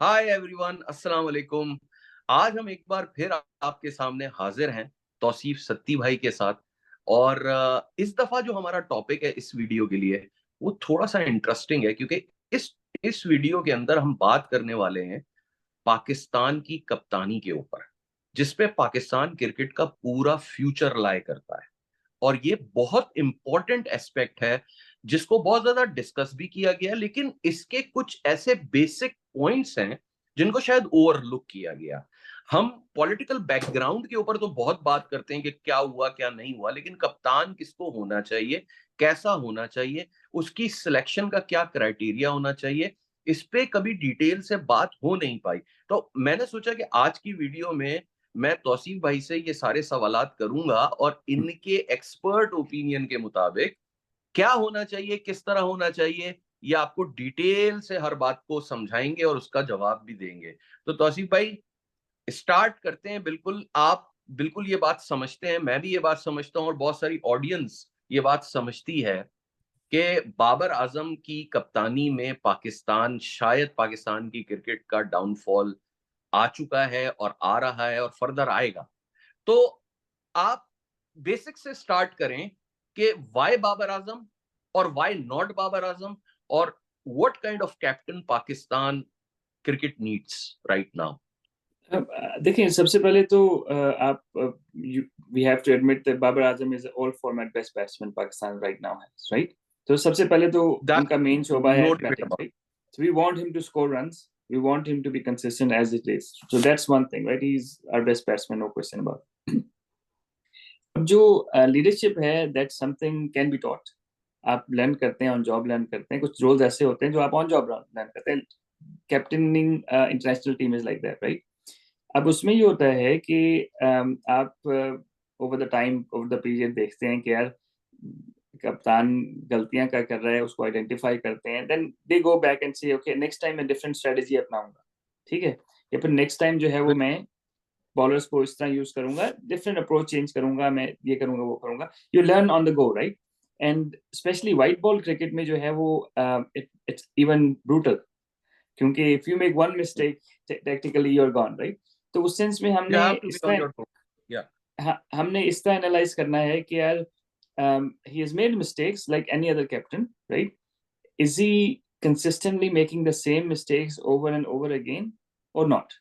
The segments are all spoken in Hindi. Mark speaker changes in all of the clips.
Speaker 1: हाय एवरीवन, अस्सलाम वालेकुम। आज हम एक बार फिर आपके सामने हाजिर हैं तौसीफ सत्ती भाई के साथ। और इस दफा जो हमारा टॉपिक है इस वीडियो के लिए वो थोड़ा सा इंटरेस्टिंग है, क्योंकि इस वीडियो के अंदर हम बात करने वाले हैं पाकिस्तान की कप्तानी के ऊपर, जिसपे पाकिस्तान क्रिकेट का पूरा फ्यूचर लाए करता है। और ये बहुत इंपॉर्टेंट एस्पेक्ट है जिसको बहुत ज्यादा डिस्कस भी किया गया, लेकिन इसके कुछ ऐसे बेसिक पॉइंट्स हैं जिनको शायद ओवरलुक किया गया। हम पॉलिटिकल बैकग्राउंड के ऊपर तो बहुत बात करते हैं कि क्या हुआ क्या नहीं हुआ, लेकिन कप्तान किसको होना चाहिए, कैसा होना चाहिए, उसकी सिलेक्शन का क्या क्राइटेरिया होना चाहिए, इस पे कभी डिटेल से बात हो नहीं पाई। तो मैंने सोचा कि आज की वीडियो में मैं तौसीफ भाई से ये सारे सवालात करूंगा और इनके एक्सपर्ट ओपिनियन के मुताबिक क्या होना चाहिए, किस तरह होना चाहिए, ये आपको डिटेल से हर बात को समझाएंगे और उसका जवाब भी देंगे। तो तौसीफ भाई, स्टार्ट करते हैं। बिल्कुल आप बिल्कुल ये बात समझते हैं, मैं भी ये बात समझता हूं और बहुत सारी ऑडियंस ये बात समझती है कि बाबर आजम की कप्तानी में पाकिस्तान की क्रिकेट का डाउनफॉल आ चुका है और आ रहा है और फर्दर आएगा। तो आप बेसिक से स्टार्ट करें कि व्हाई बाबर आजम और व्हाई नॉट बाबर आजम, और what kind of captain Pakistan cricket needs right now.
Speaker 2: देखिए, सबसे पहले तो आप we have to admit that Babar Azam is all format best batsman Pakistan right now has, right? तो सबसे पहले तो
Speaker 1: दैट
Speaker 2: उनका मेन शोबा है
Speaker 1: no debate
Speaker 2: batting,
Speaker 1: about.
Speaker 2: Right? So we want him to score runs, we want him to be consistent as it is, so that's one thing, right? He is our best batsman, no question about. अब जो लीडरशिप है, that's something can be taught. आप लर्न करते हैं, ऑन जॉब लर्न करते हैं। कुछ रोल्स ऐसे होते हैं जो आप ऑन जॉब लर्न करते हैं। Captaining international team is like that, right? अब उसमें ये होता है कि आप over the time, over the period देखते हैं कि यार कप्तान गलतियां क्या कर रहा है, उसको आइडेंटिफाई करते हैं, then they go back end से ओके नेक्स्ट टाइम मैं डिफरेंट स्ट्रेटजी अपनाऊंगा, ठीक है? या फिर नेक्स्ट टाइम जो है वो मैं बॉलर्स को इस तरह यूज करूंगा, डिफरेंट अप्रोच चेंज करूंगा, मैं ये करूंगा वो करूंगा। You learn on the go, right? And specially white ball cricket में जो है वो इट्स इवन ब्रूटल, क्योंकि if you make one mistake technically you are gone, right? तो उस सेंस में
Speaker 1: यू
Speaker 2: हमने
Speaker 1: हैव टू बी
Speaker 2: इस
Speaker 1: ऑन
Speaker 2: तरह
Speaker 1: योर टो। या
Speaker 2: हमने इस तरह एनालाइज करना है कि यार he has made mistakes like any other captain, right? Is he consistently making the same mistakes over and over again or not?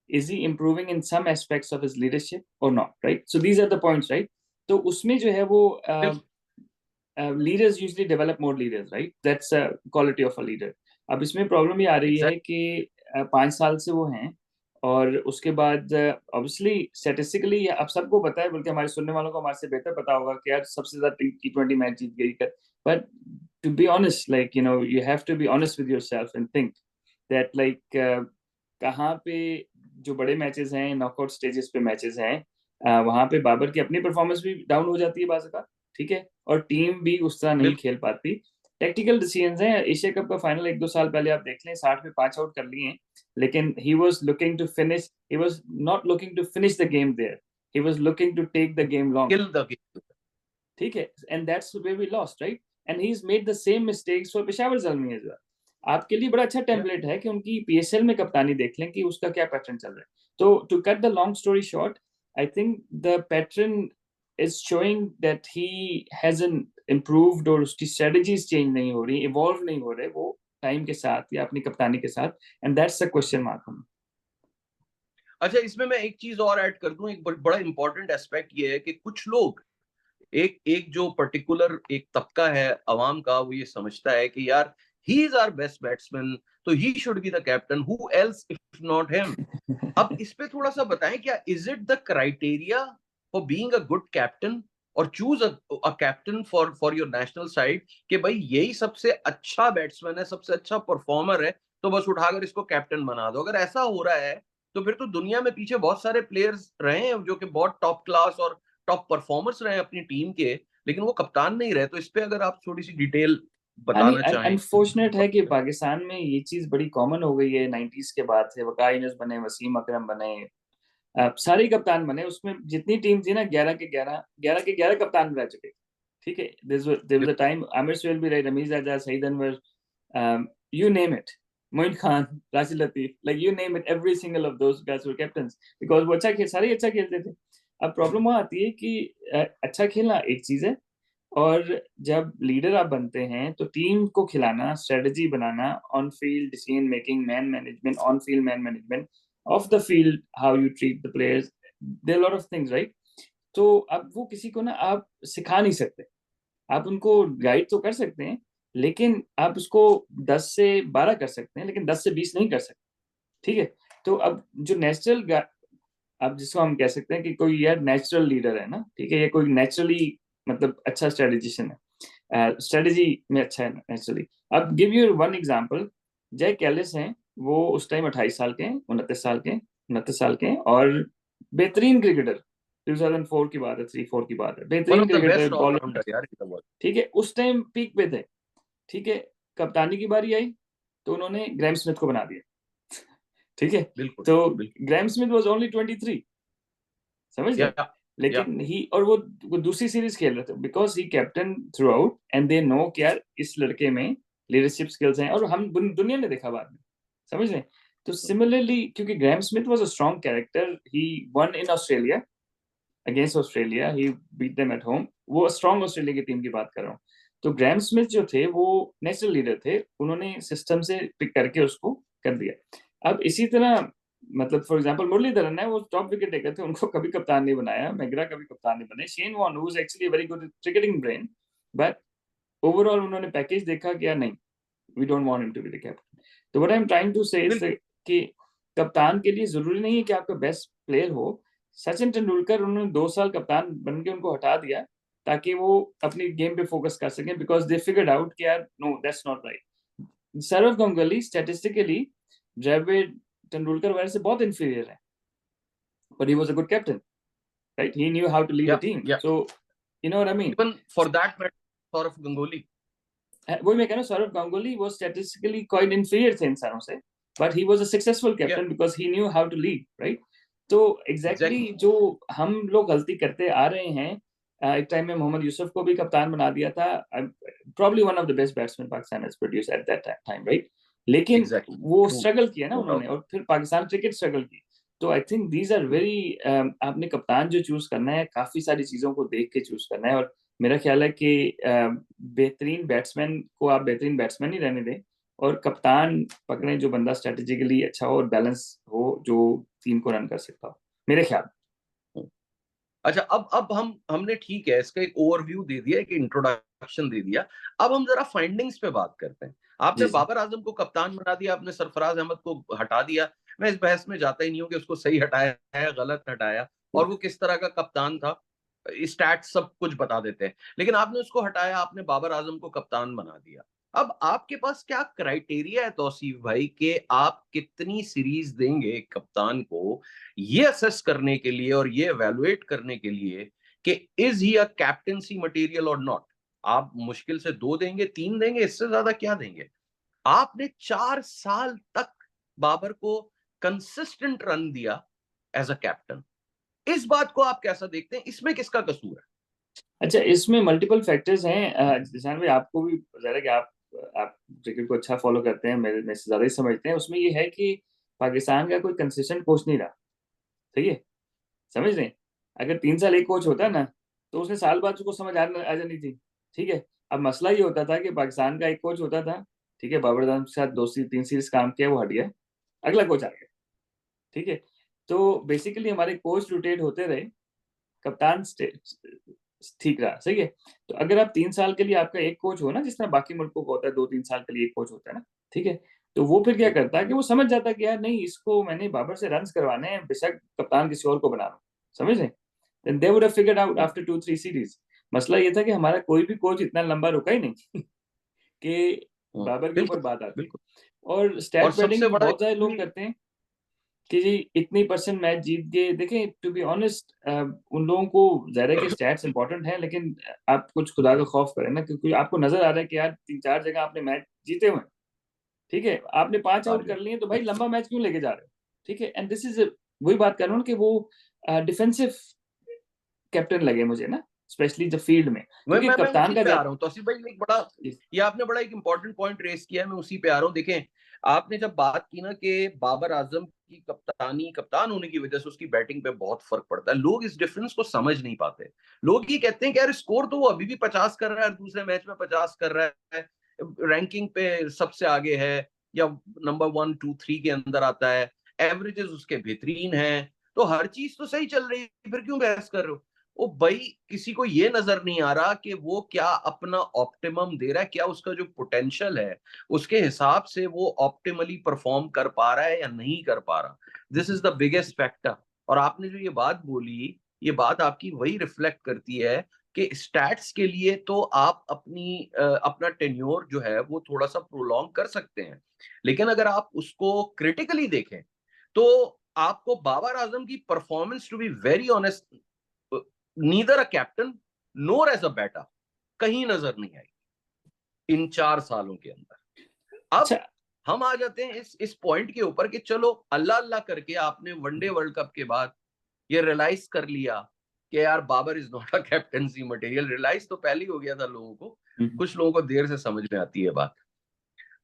Speaker 2: Is he improving in some aspects of his leadership or not, right? So these are the points, right? तो उसमें जो है वो leaders usually develop more leaders, right? That's a quality of a leader. अब इसमें प्रॉब्लम ये आ रही है
Speaker 1: एग्जैक्ट
Speaker 2: कि 5 साल से वो हैं, और उसके बाद ऑब्वियसली स्टैटिस्टिकली अब सबको पता है, बल्कि हमारे सुनने वालों को हमारे से बेहतर पता होगा कि यार सबसे ज्यादा T20 मैच जीत गई कर। But to be honest, like you know, you have to be honest with yourself and think that like कहाँ पे जो बड़े मैचेस हैं, नॉकआउट स्टेजेस पे मैचेस हैं, वहां पे बाबर की अपनी परफॉर्मेंस भी डाउन हो जाती है बाज़ का, ठीक है? और टीम भी उस तरह नहीं
Speaker 1: बिल्कुल।
Speaker 2: खेल पाती। टेक्टिकल डिसीजंस हैं। एशिया कप का फाइनल 1-2 साल पहले आप देख लें, 60 में 5 आउट कर लिए हैं, लेकिन he was not looking to finish the game there, he was looking to take the game long,
Speaker 1: kill the game.
Speaker 2: ठीक है? And that's where we lost, right? And he is made the same mistakes for Peshawar Zalmi as well. आपके लिए बड़ा अच्छा
Speaker 1: या
Speaker 2: टेम्पलेट है कि उनकी पीएसएल में कप्तानी देख लें कि उसका क्या पैटर्न चल रहा है। तो to cut the long story short, I think the pattern is showing that he hasn't improved, और उसकी स्ट्रेटजीज चेंज नहीं हो रही, इवॉल्व नहीं हो रहे वो टाइम के साथ या अपनी कप्तानी के साथ, and that's a question mark. हम
Speaker 1: अच्छा, इसमें मैं एक चीज और ऐड कर दूं। एक बड़ा इंपॉर्टेंट एस्पेक्ट ये है कि कुछ लोग, एक एक जो पर्टिकुलर एक तबका है अवाम का, वो ये समझता है कि यार he is our best batsman, तो he should be the captain, who else if not him. अब इस पे थोड़ा सा बताएं, क्या is it the criteria for being a good captain और choose a captain for your national side कि भाई यही सबसे अच्छा बैट्समैन है, सबसे अच्छा परफॉर्मर है, तो बस उठाकर इसको कैप्टन बना दो? अगर ऐसा हो रहा है तो फिर तो दुनिया में पीछे बहुत सारे प्लेयर्स रहे हैं जो कि बहुत टॉप क्लास और टॉप परफॉर्मर्स रहे हैं अपनी टीम के, लेकिन वो कप्तान नहीं रहे। तो इस पे अगर आप थोड़ी सी डिटेल बताना चाहें।
Speaker 2: अनफॉर्चुनेट है कि पाकिस्तान में ये चीज बड़ी कॉमन हो गई है 90s के बाद से। वकाई यूनुस बने, वसीम अकरम बने, सारे कप्तान बने। उसमें जितनी टीम थी ना, 11 के 11 कप्तान रह चुके, ठीक है? There was a time Aamir Sohail भी रहे, Rameez Azad, Saeed Anwar, you name it, Moin Khan, Rashid Latif, like you name it, every single of those guys were captains because वो सारे अच्छा खेलते थे। अब प्रॉब्लम वहाँ आती है कि अच्छा खेलना एक चीज है, और जब लीडर आप बनते हैं तो टीम को खिलाना, स्ट्रेटजी बनाना, on field decision making, man management, on field man management, off the field how you treat the players, there lot of things, right? तो अब वो किसी को ना आप सिखा नहीं सकते। आप उनको गाइड तो कर सकते हैं, लेकिन आप उसको 10 से 12 कर सकते हैं, लेकिन 10 से 20 नहीं कर सकते, ठीक है? तो अब जो नेचुरल, अब जिसको हम कह सकते हैं कि कोई यार नेचुरल लीडर है ना, ठीक है, ये कोई नेचुरली मतलब अच्छा स्ट्रेटेजिशियन है, स्ट्रेटेजी में अच्छा है नेचुरली। अब गिव यू वन एग्जांपल, जय कैलिस हैं, वो उस टाइम 28 साल के हैं, 29 साल के हैं, और बेहतरीन क्रिकेटर, 2004 की बात है, 3-4 की बात है,
Speaker 1: वन
Speaker 2: बेहतरीन
Speaker 1: of the
Speaker 2: cricketer,
Speaker 1: best
Speaker 2: bowler,
Speaker 1: allrounder यार एकदम।
Speaker 2: ठीक है, उस टाइम पीक पे थे, ठीक है। कप्तानी की बारी आई तो उन्होंने ग्रैम स्मिथ को बना दिया, ठीक है।
Speaker 1: बिल्कुल
Speaker 2: तो
Speaker 1: बिल्कुल।
Speaker 2: ग्रैम स्मिथ वाज ओनली 23, समझ
Speaker 1: या
Speaker 2: रहे?
Speaker 1: या
Speaker 2: लेकिन ही, और वो दूसरी सीरीज खेल रहे थे because he captain through out, and they know कि यार इस लड़के में लीडरशिप स्किल्स हैं, और हम दुनिया ने देखा बाद में, समझ रहे? तो सिमिलरली, क्योंकि Graeme Smith was a strong character, he won in Australia, against Australia, he beat them at home, वो स्ट्रॉन्ग ऑस्ट्रेलिया की टीम की बात कर रहा हूँ। तो ग्रैम स्मिथ जो थे वो नेचुरल लीडर थे, उन्होंने सिस्टम से पिक करके उसको कर दिया। अब इसी तरह मतलब फॉर एग्जांपल मुरलीधरन है, वो टॉप विकेट टेकर थे, उनको कभी कप्तान नहीं बनाया, मैगरा कभी कप्तान नहीं बने, Shane Warne who is actually very good cricketing brain, but overall उन्होंने पैकेज देखा कि यार नहीं, we don't want him to be the captain. तो what I am trying to say is
Speaker 1: बिल्कुल।
Speaker 2: कि कप्तान के लिए जरूरी नहीं है कि आपका बेस्ट प्लेयर हो। सचिन तेंदुलकर, उन्होंने 2 साल कप्तान बन के उनको हटा दिया ताकि वो अपनी गेम पे फोकस कर सकें, बिकॉज दे फिगर्ड आउट कि यार no, that's not right. Sourav Ganguly statistically Dravid, Tendulkar वगैरह से बहुत इंफीरियर है, but he was a good captain, right? He knew how to lead
Speaker 1: या
Speaker 2: the team.
Speaker 1: या
Speaker 2: So, you know what I mean?
Speaker 1: Even for that matter Sourav Ganguly.
Speaker 2: वही मैं कह रहा हूँ, सौरव गांगुली वो स्टैटिस्टिकली क्वाइट इंफीरियर थे इन सारों से, but he was a successful
Speaker 1: या
Speaker 2: captain because he knew how to lead, right? तो एग्जैक्टली
Speaker 1: एग्जैक्टली।
Speaker 2: जो हम लोग गलती करते आ रहे हैं, एक टाइम में मोहम्मद यूसुफ को भी कप्तान बना दिया था, probably one of the best batsman Pakistan has produce at that time, right? लेकिन
Speaker 1: एग्जैक्टली
Speaker 2: वो
Speaker 1: ट्रू।
Speaker 2: स्ट्रगल किया ना
Speaker 1: नो
Speaker 2: उन्होंने,
Speaker 1: डाउट।
Speaker 2: और फिर पाकिस्तान क्रिकेट स्ट्रगल की। तो I think these are very, आपने कप्तान जो चूज करना है, काफी सारी चीजों को देख के चूज करना है, और मेरा ख्याल है कि बेहतरीन बैट्समैन को आप बेहतरीन बैट्समैन ही रहने दें, और कप्तान पकड़ें जो बंदा स्ट्रेटेजिकली अच्छा हो और बैलेंस हो, जो टीम को रन कर सकता हो, मेरे ख्याल।
Speaker 1: अच्छा, अब हमने ठीक है इसका एक ओवरव्यू दे दिया, एक इंट्रोडक्शन दे दिया। अब हम जरा फाइंडिंग्स पे बात करते हैं। आपने
Speaker 2: जी जी।
Speaker 1: बाबर आजम को कप्तान बना दिया, आपने सरफराज अहमद को हटा दिया। मैं इस बहस में जाता ही नहीं हूँ कि उसको सही हटाया है, गलत हटाया, और वो किस तरह का कप्तान था। स्टैट्स सब कुछ बता देते हैं, लेकिन आपने उसको हटाया, आपने बाबर आजम को कप्तान बना दिया। अब आपके पास क्या क्राइटेरिया है तौसीफ भाई कि आप कितनी सीरीज देंगे एक कप्तान को, ये असेस करने के लिए और ये एवेलुएट करने के लिए कि is he a captaincy material और नॉट? आप मुश्किल से 2 देंगे, 3 देंगे, इससे ज्यादा क्या देंगे? आपने 4 साल तक बाबर को कंसिस्टेंट रन दिया एज अ कैप्टन। इस बात को आप कैसा देखते हैं? इसमें किसका कसूर है?
Speaker 2: अच्छा, इसमें मल्टीपल फैक्टर्स हैं, जिसान भाई आपको भी ज़रा कि आप क्रिकेट को अच्छा फॉलो करते हैं, मेरे से ज़्यादा ही समझते हैं। उसमें ये है कि पाकिस्तान का कोई कंसिस्टेंट कोच नहीं रहा, सही है, समझ रहे हैं? अगर 3 साल एक कोच होता ना, तो उसने साल बाद उसको समझ आ जानी थी, ठीक है। अब मसला ये होता था कि पाकिस्तान का एक कोच होता था, ठीक है, बाबर आजम के साथ 2 3 सीरीज काम किया, वो हट गया, अगला कोच आ गया, ठीक है। तो बेसिकली हमारे कोच रोटेट होते रहे, कप्तान ठीक रहा, सही है। तो अगर आप 3 साल के लिए आपका एक कोच हो ना, जिस तरह बाकी मुल्कों को होता है, 2 3 साल के लिए एक कोच होता है ना, ठीक है। तो वो फिर क्या करता है कि वो समझ जाता है कि यार नहीं, इसको मैंने बाबर से रन करवाने हैं, बेशक कप्तान किसी और को बना लो, समझ रहे? Then they would have figured out after 2 3 series. मसला ये था कि हमारा कोई भी कोच इतना लंबा रुका ही नहीं कि बाबर के
Speaker 1: बिल्कुल
Speaker 2: ऊपर बात आती।
Speaker 1: बिल्कुल।
Speaker 2: और
Speaker 1: और
Speaker 2: स्टैट पैडिंग
Speaker 1: सबसे
Speaker 2: भी
Speaker 1: बड़ा
Speaker 2: बहुत सारे लोग करते हैं कि जी इतनी परसेंट मैच जीत गए। देखें, टू बी ऑनेस्ट, उन लोगों को ज़ाहिर है कि स्टैट्स इंपॉर्टेंट है, लेकिन आप कुछ खुदा का खौफ करें ना, क्योंकि आपको नजर आ रहा है कि यार 3 4 जगह आपने मैच जीते हुए हैं, ठीक है, आपने 5
Speaker 1: हार
Speaker 2: आउट
Speaker 1: गए।
Speaker 2: कर लिए, तो भाई लंबा मैच क्यों लेके जा रहे हो? ठीक है, एंड दिस इज वही बात कर रहा हूँ कि वो डिफेंसिव कैप्टन लगे मुझे ना, स्पेशली द फील्ड में,
Speaker 1: मैं
Speaker 2: क्योंकि
Speaker 1: मैं
Speaker 2: कप्तान
Speaker 1: उसी
Speaker 2: का
Speaker 1: पे आ
Speaker 2: ज्यादा।
Speaker 1: रहा हूँ तौसीफ भाई, एक बड़ा, ये आपने बड़ा एक इंपॉर्टेंट पॉइंट रेस किया है, मैं उसी पे आ रहा हूँ। देखें, आपने जब बात की ना कि बाबर आजम की कप्तान होने की वजह से उसकी बैटिंग पे बहुत फर्क पड़ता है, लोग इस डिफरेंस को समझ नहीं पाते। लोग ये कहते हैं कि यार स्कोर तो वो अभी भी 50 कर रहा है, दूसरे मैच में 50 कर रहा है, रैंकिंग पे सबसे आगे है, या नंबर 1 2 3 के अंदर आता है, एवरेजेस उसके बेहतरीन हैं, तो हर चीज तो सही चल रही है, फिर क्यों बहस कर रहे हो? ओ भाई, किसी को ये नजर नहीं आ रहा कि वो क्या अपना ऑप्टिमम दे रहा है, क्या उसका जो पोटेंशियल है उसके हिसाब से वो ऑप्टिमली परफॉर्म कर पा रहा है या नहीं कर पा रहा। This is the biggest factor. और आपने जो ये बात बोली, ये बात आपकी वही रिफ्लेक्ट करती है कि स्टैट्स के लिए तो आप अपना टेन्योर जो है वो थोड़ा सा प्रोलॉन्ग कर सकते हैं, लेकिन अगर आप उसको क्रिटिकली देखें तो आपको बाबर आजम की performance, to be very honest, neither a captain nor as a batter, कहीं नजर नहीं आई इन 4 सालों के अंदर। अब
Speaker 2: अच्छा,
Speaker 1: हम आ जाते हैं इस पॉइंट के ऊपर कि चलो अल्लाह अल्लाह करके आपने वनडे वर्ल्ड कप के बाद ये रियलाइज कर लिया कि यार Babar is not a captaincy material. Realise तो पहले ही हो गया था लोगों को, कुछ लोगों को देर से समझ में आती है बात।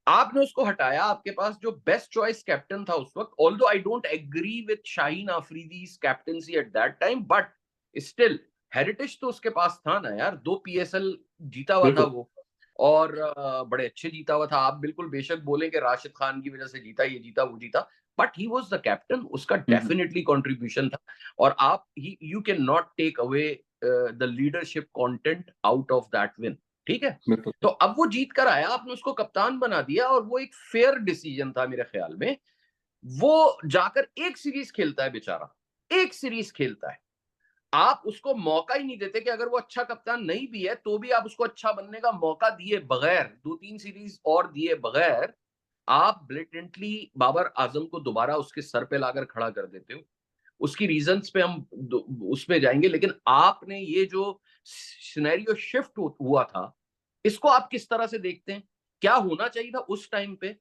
Speaker 1: आपने उसको हटाया, आपके पास जो बेस्ट चॉइस कैप्टन था उस वक्त, although I don't agree with Shaheen Afridi captaincy at that time, but still हेरिटेज तो उसके पास था ना यार, 2 PSL जीता हुआ था
Speaker 2: बिल्कुल।
Speaker 1: वो, और बड़े अच्छे जीता हुआ था। आप बिल्कुल बेशक बोलें कि राशिद खान की वजह से जीता, ये जीता, वो जीता, but he was the captain, उसका डेफिनेटली कंट्रीब्यूशन था। और आप you can not take away the leadership content out of that win, ठीक है?
Speaker 2: बिल्कुल।
Speaker 1: तो अब वो जीत कर आया, आपने उसको कप्तान बना दिया, और वो एक फेयर डिसीजन था मेरे ख्याल में। वो जाकर एक सीरीज खेलता है बेचारा, एक सीरीज खेलता है। आप उसको मौका ही नहीं देते कि अगर वो अच्छा कप्तान नहीं भी है तो भी आप उसको अच्छा बनने का मौका दिए बगैर, 2 3 सीरीज और दिए बगैर, आप ब्लिटेंटली बाबर आजम को दोबारा उसके सर पे लाकर खड़ा कर देते हो। उसकी रीजंस पे हम उसमें जाएंगे, लेकिन आपने ये जो सिनेरियो शिफ्ट हुआ था, इसको आप किस तरह से देखते हैं? क्या होना चाहिए था उस टाइम पे?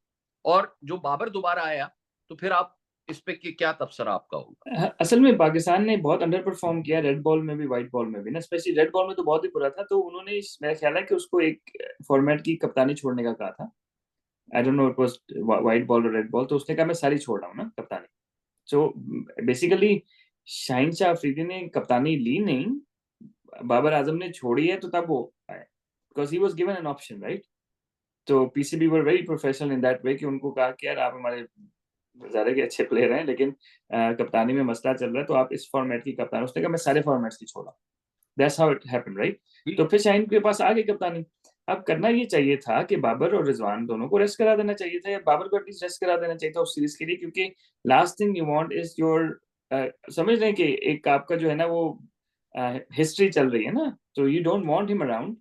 Speaker 1: और जो बाबर दोबारा आया, तो फिर आप इस पे क्या तबसरा आपका होगा?
Speaker 2: असल में पाकिस्तान ने बहुत अंडर परफॉर्म किया, रेड बॉल में भी व्हाइट बॉल में भी ना, स्पेशली रेड बॉल में तो बहुत ही बुरा था। तो उन्होंने मेरा ख्याल है कि उसको एक फॉर्मेट की कप्तानी छोड़ने का कहा था। आई don't no it was white ball और रेड बॉल, तो उसने कहा मैं सारी छोड़ रहा हूँ ना कप्तानी। सो बेसिकली शाहीन शाह अफरीदी ने कप्तानी ली नहीं, बाबर आजम ने छोड़ी है, तो तब वो आया because he was given an option, right? तो PCB were very professional in that way कि उनको कहा कि यार आप हमारे ज़्यादा के अच्छे प्लेयर हैं, लेकिन कप्तानी में मसला चल रहा है, तो आप इस फॉर्मेट की कप्तान। उसने कहा मैं सारे फॉर्मेट्स की छोड़ा। That's how it happened, right? तो फिर शाहीन के पास आ गई कप्तानी। अब करना ये चाहिए था कि बाबर और रिजवान दोनों को रेस्ट करा देना चाहिए था, या बाबर को एटलीस्ट रेस्ट करा देना चाहिए था उस सीरीज के लिए, क्योंकि last thing you want is your, समझ रहे हैं कि एक आपका जो है ना वो हिस्ट्री चल रही है ना, तो you don't want him around.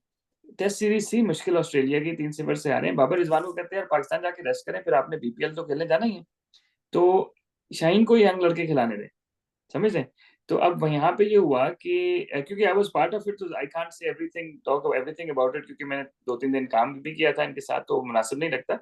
Speaker 2: Test series थी मुश्किल, ऑस्ट्रेलिया की 3-0 से आ रहे हैं, बाबर रिजवान को कहते हैं यार पाकिस्तान जाके रेस्ट करें, फिर आपने बीपीएल तो खेलने जाना ही है, तो शाहीन को यंग लड़के खिलाने दें, समझ रहे हैं? तो अब यहाँ पे ये हुआ कि क्योंकि I was part of it, तो I can't say everything, talk everything about it, क्योंकि मैंने 2-3 दिन काम भी किया था इनके साथ, तो मुनासिब नहीं लगता।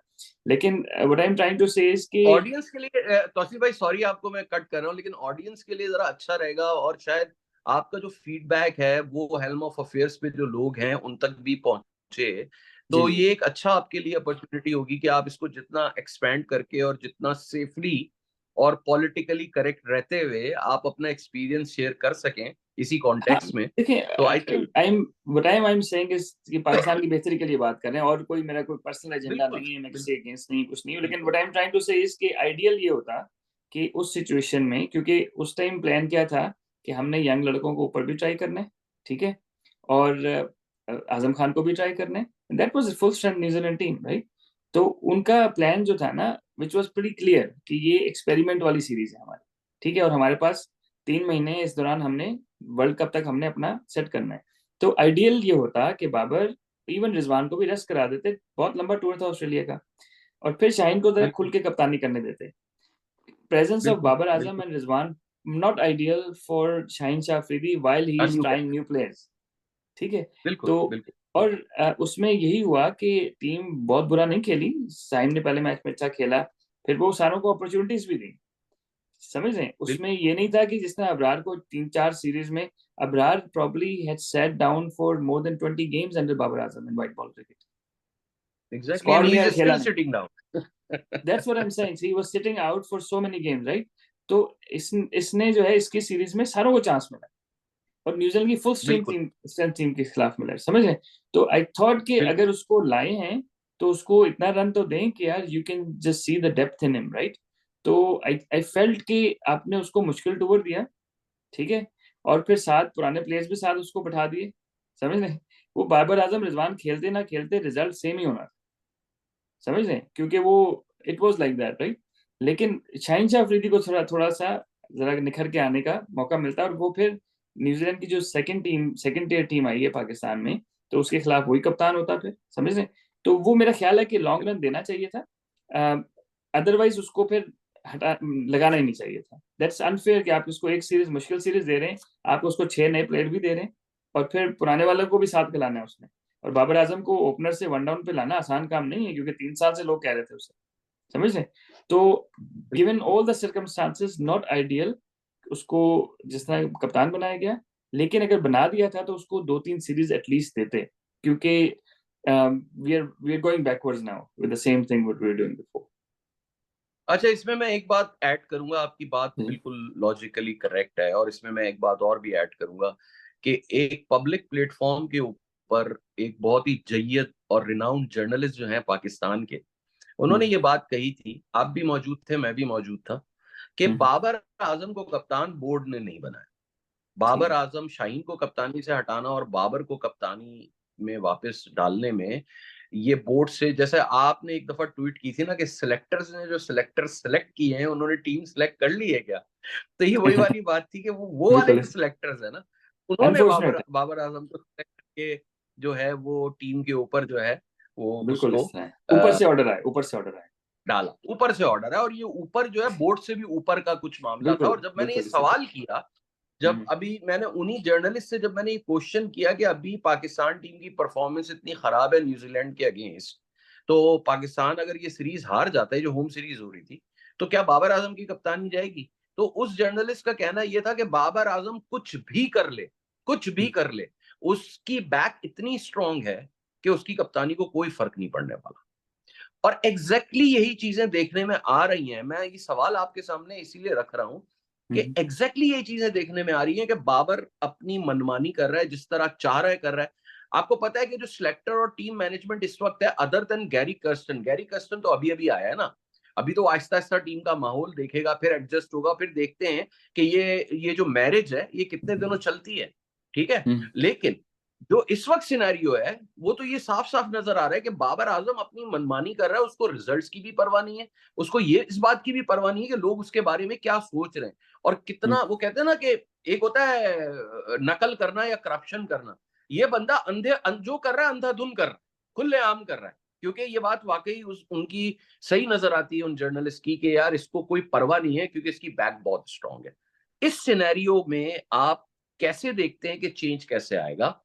Speaker 2: लेकिन what I am trying to say is कि
Speaker 1: ऑडियंस के लिए तौसीफ भाई, सॉरी आपको मैं कट कर रहा हूँ, लेकिन ऑडियंस के लिए जरा अच्छा रहेगा, और शायद आपका जो फीडबैक है वो हेल्म ऑफ अफेयर्स पे जो लोग हैं उन तक भी पहुंचे।
Speaker 2: जी
Speaker 1: तो
Speaker 2: जी
Speaker 1: ये एक अच्छा आपके लिए अपॉर्चुनिटी होगी कि आप इसको जितना एक्सपेंड करके और जितना सेफली और पॉलिटिकली करेक्ट रहते हुए आप अपना एक्सपीरियंस शेयर कर सकें इसी
Speaker 2: हाँ,
Speaker 1: कॉन्टेक्स्ट में।
Speaker 2: देखिए
Speaker 1: तो I think
Speaker 2: I am saying is कि पाकिस्तान की बेहतरी के लिए बात कर रहे हैं, और कोई मेरा कोई पर्सनल एजेंडा
Speaker 1: बिल्कुल
Speaker 2: नहीं है, मैं किसी
Speaker 1: बिल्कुल
Speaker 2: अगेंस्ट नहीं, कुछ नहीं हूँ। लेकिन
Speaker 1: बिल्कुल
Speaker 2: what I am trying to say is कि आइडियल ये होता कि उस सिचुएशन में, क्योंकि उस टाइम प्लान क्या था कि हमने यंग लड़कों को ऊपर भी ट्राई करना है, ठीक है, और आजम खान को भी ट्राई करना है, that was full strength New Zealand team, right? तो उनका प्लान जो था ना, विच वाज प्रीटी क्लियर कि ये एक्सपेरिमेंट वाली सीरीज है हमारी, ठीक है, और हमारे पास 3 महीने, इस दौरान हमने वर्ल्ड कप तक हमने अपना सेट करना है। तो आइडियल ये होता कि बाबर, इवन रिजवान को भी रेस्ट करा देते, बहुत लंबा टूर था ऑस्ट्रेलिया का, और फिर शाहीन को जरा खुल
Speaker 1: बिल्कुल
Speaker 2: के कप्तानी करने देते। प्रेजेंस ऑफ
Speaker 1: बिल्कुल
Speaker 2: बाबर आजम
Speaker 1: बिल्कुल
Speaker 2: and Rizwan not ideal for Shaheen Shah Afridi while he is
Speaker 1: new
Speaker 2: trying
Speaker 1: captain,
Speaker 2: new players, ठीक है?
Speaker 1: बिल्कुल
Speaker 2: तो
Speaker 1: बिल्कुल
Speaker 2: और उसमें यही हुआ कि टीम बहुत बुरा नहीं खेली, शाहीन ने पहले मैच में अच्छा खेला, फिर वो सारों को अपॉर्चुनिटीज भी दी, समझ रहे हैं? उसमें
Speaker 1: बिल्कुल
Speaker 2: ये नहीं था कि जिसने अबरार को 3-4 सीरीज में, Abrar probably had sat down for more than 20 games under Babar Azam in white ball cricket.
Speaker 1: Exactly,
Speaker 2: squad
Speaker 1: end
Speaker 2: में
Speaker 1: ही
Speaker 2: यार
Speaker 1: इज
Speaker 2: खेला
Speaker 1: स्टिल
Speaker 2: नहीं,
Speaker 1: sitting down.
Speaker 2: That's what I'm saying. So he was sitting out for so many games, right? तो इसने जो है इसकी सीरीज में सारों को चांस मिला और न्यूजीलैंड की फुल
Speaker 1: बिल्कुल
Speaker 2: स्ट्रेंथ टीम के खिलाफ मिला, समझ रहे? तो आई थॉट कि
Speaker 1: बिल्कुल
Speaker 2: अगर उसको लाए हैं तो उसको इतना रन तो दें कि यार you can just see the depth in him, right? तो आई फेल्ट कि आपने उसको मुश्किल टूर दिया, ठीक है, और फिर साथ पुराने प्लेयर्स भी साथ उसको बैठा दिए, समझ रहे? वो बाबर आजम रिजवान खेलते ना खेलते रिजल्ट सेम ही होना, समझ रहे? क्योंकि वो it was like that, right? लेकिन शाहिन शाह अफरीदी को थोड़ा थोड़ा सा जरा निखर के आने का मौका मिलता है और वो फिर न्यूजीलैंड की जो सेकंड टियर टीम आई है पाकिस्तान में, तो उसके खिलाफ वही कप्तान होता फिर, समझ रहे? तो वो मेरा ख्याल है कि लॉन्ग रन देना चाहिए था, अदरवाइज उसको फिर हटा लगाना ही नहीं चाहिए था। दैट्स अनफेयर कि आप उसको एक सीरीज मुश्किल सीरीज दे रहे हैं, आप उसको 6 नए प्लेयर भी दे रहे हैं और फिर पुराने वालों को भी साथ खिलाना है उसने। और बाबर आजम को ओपनर से वन डाउन पे लाना आसान काम नहीं है, क्योंकि 3 साल से लोग कह रहे थे उसे, समझ रहे? तो given all the circumstances not ideal उसको जिस तरह कप्तान बनाया गया, लेकिन अगर बना दिया था तो उसको 2-3 सीरीज एटलीस्ट देते, क्योंकि we are going backwards now with the same thing what we were doing before.
Speaker 1: अच्छा, इसमें मैं एक बात ऐड करूंगा, आपकी बात बिल्कुल लॉजिकली करेक्ट है, और इसमें मैं एक बात और भी ऐड करूंगा कि एक पब्लिक प्लेटफॉर्म के ऊपर एक बहुत ही जय्यद और रिनाउंड जर्नलिस्ट जो हैं पाकिस्तान के, उन्होंने ये बात कही थी, आप भी मौजूद थे, मैं भी मौजूद था, कि बाबर आजम को कप्तान बोर्ड ने नहीं बनाया। बाबर आजम शाहीन को कप्तानी से हटाना और बाबर को कप्तानी में वापस डालने में ये बोर्ड से, जैसे आपने एक दफा ट्वीट की थी ना कि सिलेक्टर्स ने जो सिलेक्टर सेलेक्ट किए हैं उन्होंने टीम सेलेक्ट कर ली है क्या, तो ये वही वाली बात थी कि वो वाले
Speaker 2: बिल्कुल
Speaker 1: सिलेक्टर्स है ना, उन्होंने
Speaker 2: अनफॉर्चुनेट है,
Speaker 1: बाबर आजम को सेलेक्ट करके जो है वो टीम के ऊपर जो है वो
Speaker 2: बिल्कुल
Speaker 1: उसको
Speaker 2: इस तरह है, ऊपर से ऑर्डर आए, ऊपर से ऑर्डर आए,
Speaker 1: डाला, ऊपर से ऑर्डर है, और ये ऊपर जो है बोर्ड से भी ऊपर का कुछ मामला था।
Speaker 2: बिल्कुल
Speaker 1: और जब मैंने ये
Speaker 2: बिल्कुल इसी
Speaker 1: सवाल किया, जब अभी मैंने उन्हीं जर्नलिस्ट से जब मैंने ये क्वेश्चन किया कि अभी पाकिस्तान टीम की परफॉर्मेंस इतनी खराब है न्यूजीलैंड के अगेंस्ट, तो पाकिस्तान अगर ये सीरीज हार जाता है, जो होम सीरीज हो रही थी, तो क्या बाबर आजम की कप्तानी जाएगी? तो उस जर्नलिस्ट का कहना यह था कि बाबर आजम कुछ भी कर ले, कुछ भी कर ले, उसकी बैक इतनी स्ट्रांग है कि उसकी कप्तानी को कोई फर्क नहीं पड़ने वाला। और एग्जैक्टली यही चीजें देखने में आ रही हैं। मैं ये सवाल आपके सामने इसीलिए रख रहा हूं कि एग्जैक्टली यही चीजें देखने में आ रही हैं कि बाबर अपनी मनमानी कर रहा है, जिस तरह चाह रहा है कर रहा है। आपको पता है कि जो सिलेक्टर और टीम मैनेजमेंट इस वक्त है, अदर देन गैरी कर्स्टन तो अभी अभी आया है ना, अभी तो आहिस्ता आहिस्ता टीम का माहौल देखेगा, फिर एडजस्ट होगा, फिर देखते हैं कि ये जो मैरिज है ये कितने दिनों चलती है, ठीक है। लेकिन जो इस वक्त सिनेरियो है वो तो ये साफ साफ नजर आ रहा है कि बाबर आजम अपनी मनमानी कर रहा है, उसको रिजल्ट्स की भी परवाह नहीं है, उसको ये इस बात की भी परवाह नहीं है कि लोग उसके बारे में क्या सोच रहे हैं, और कितना, वो कहते हैं ना कि एक होता है नकल करना या करप्शन करना, ये बंदा जो कर रहा है अंधाधुन कर रहा है, खुलेआम कर रहा है, क्योंकि ये बात वाकई उनकी सही नजर आती है उन जर्नलिस्ट की कि यार इसको कोई परवाह नहीं है, क्योंकि इसकी बैक बहुत स्ट्रांग है। इस सिनेरियो में आप कैसे देखते हैं कि चेंज कैसे आएगा,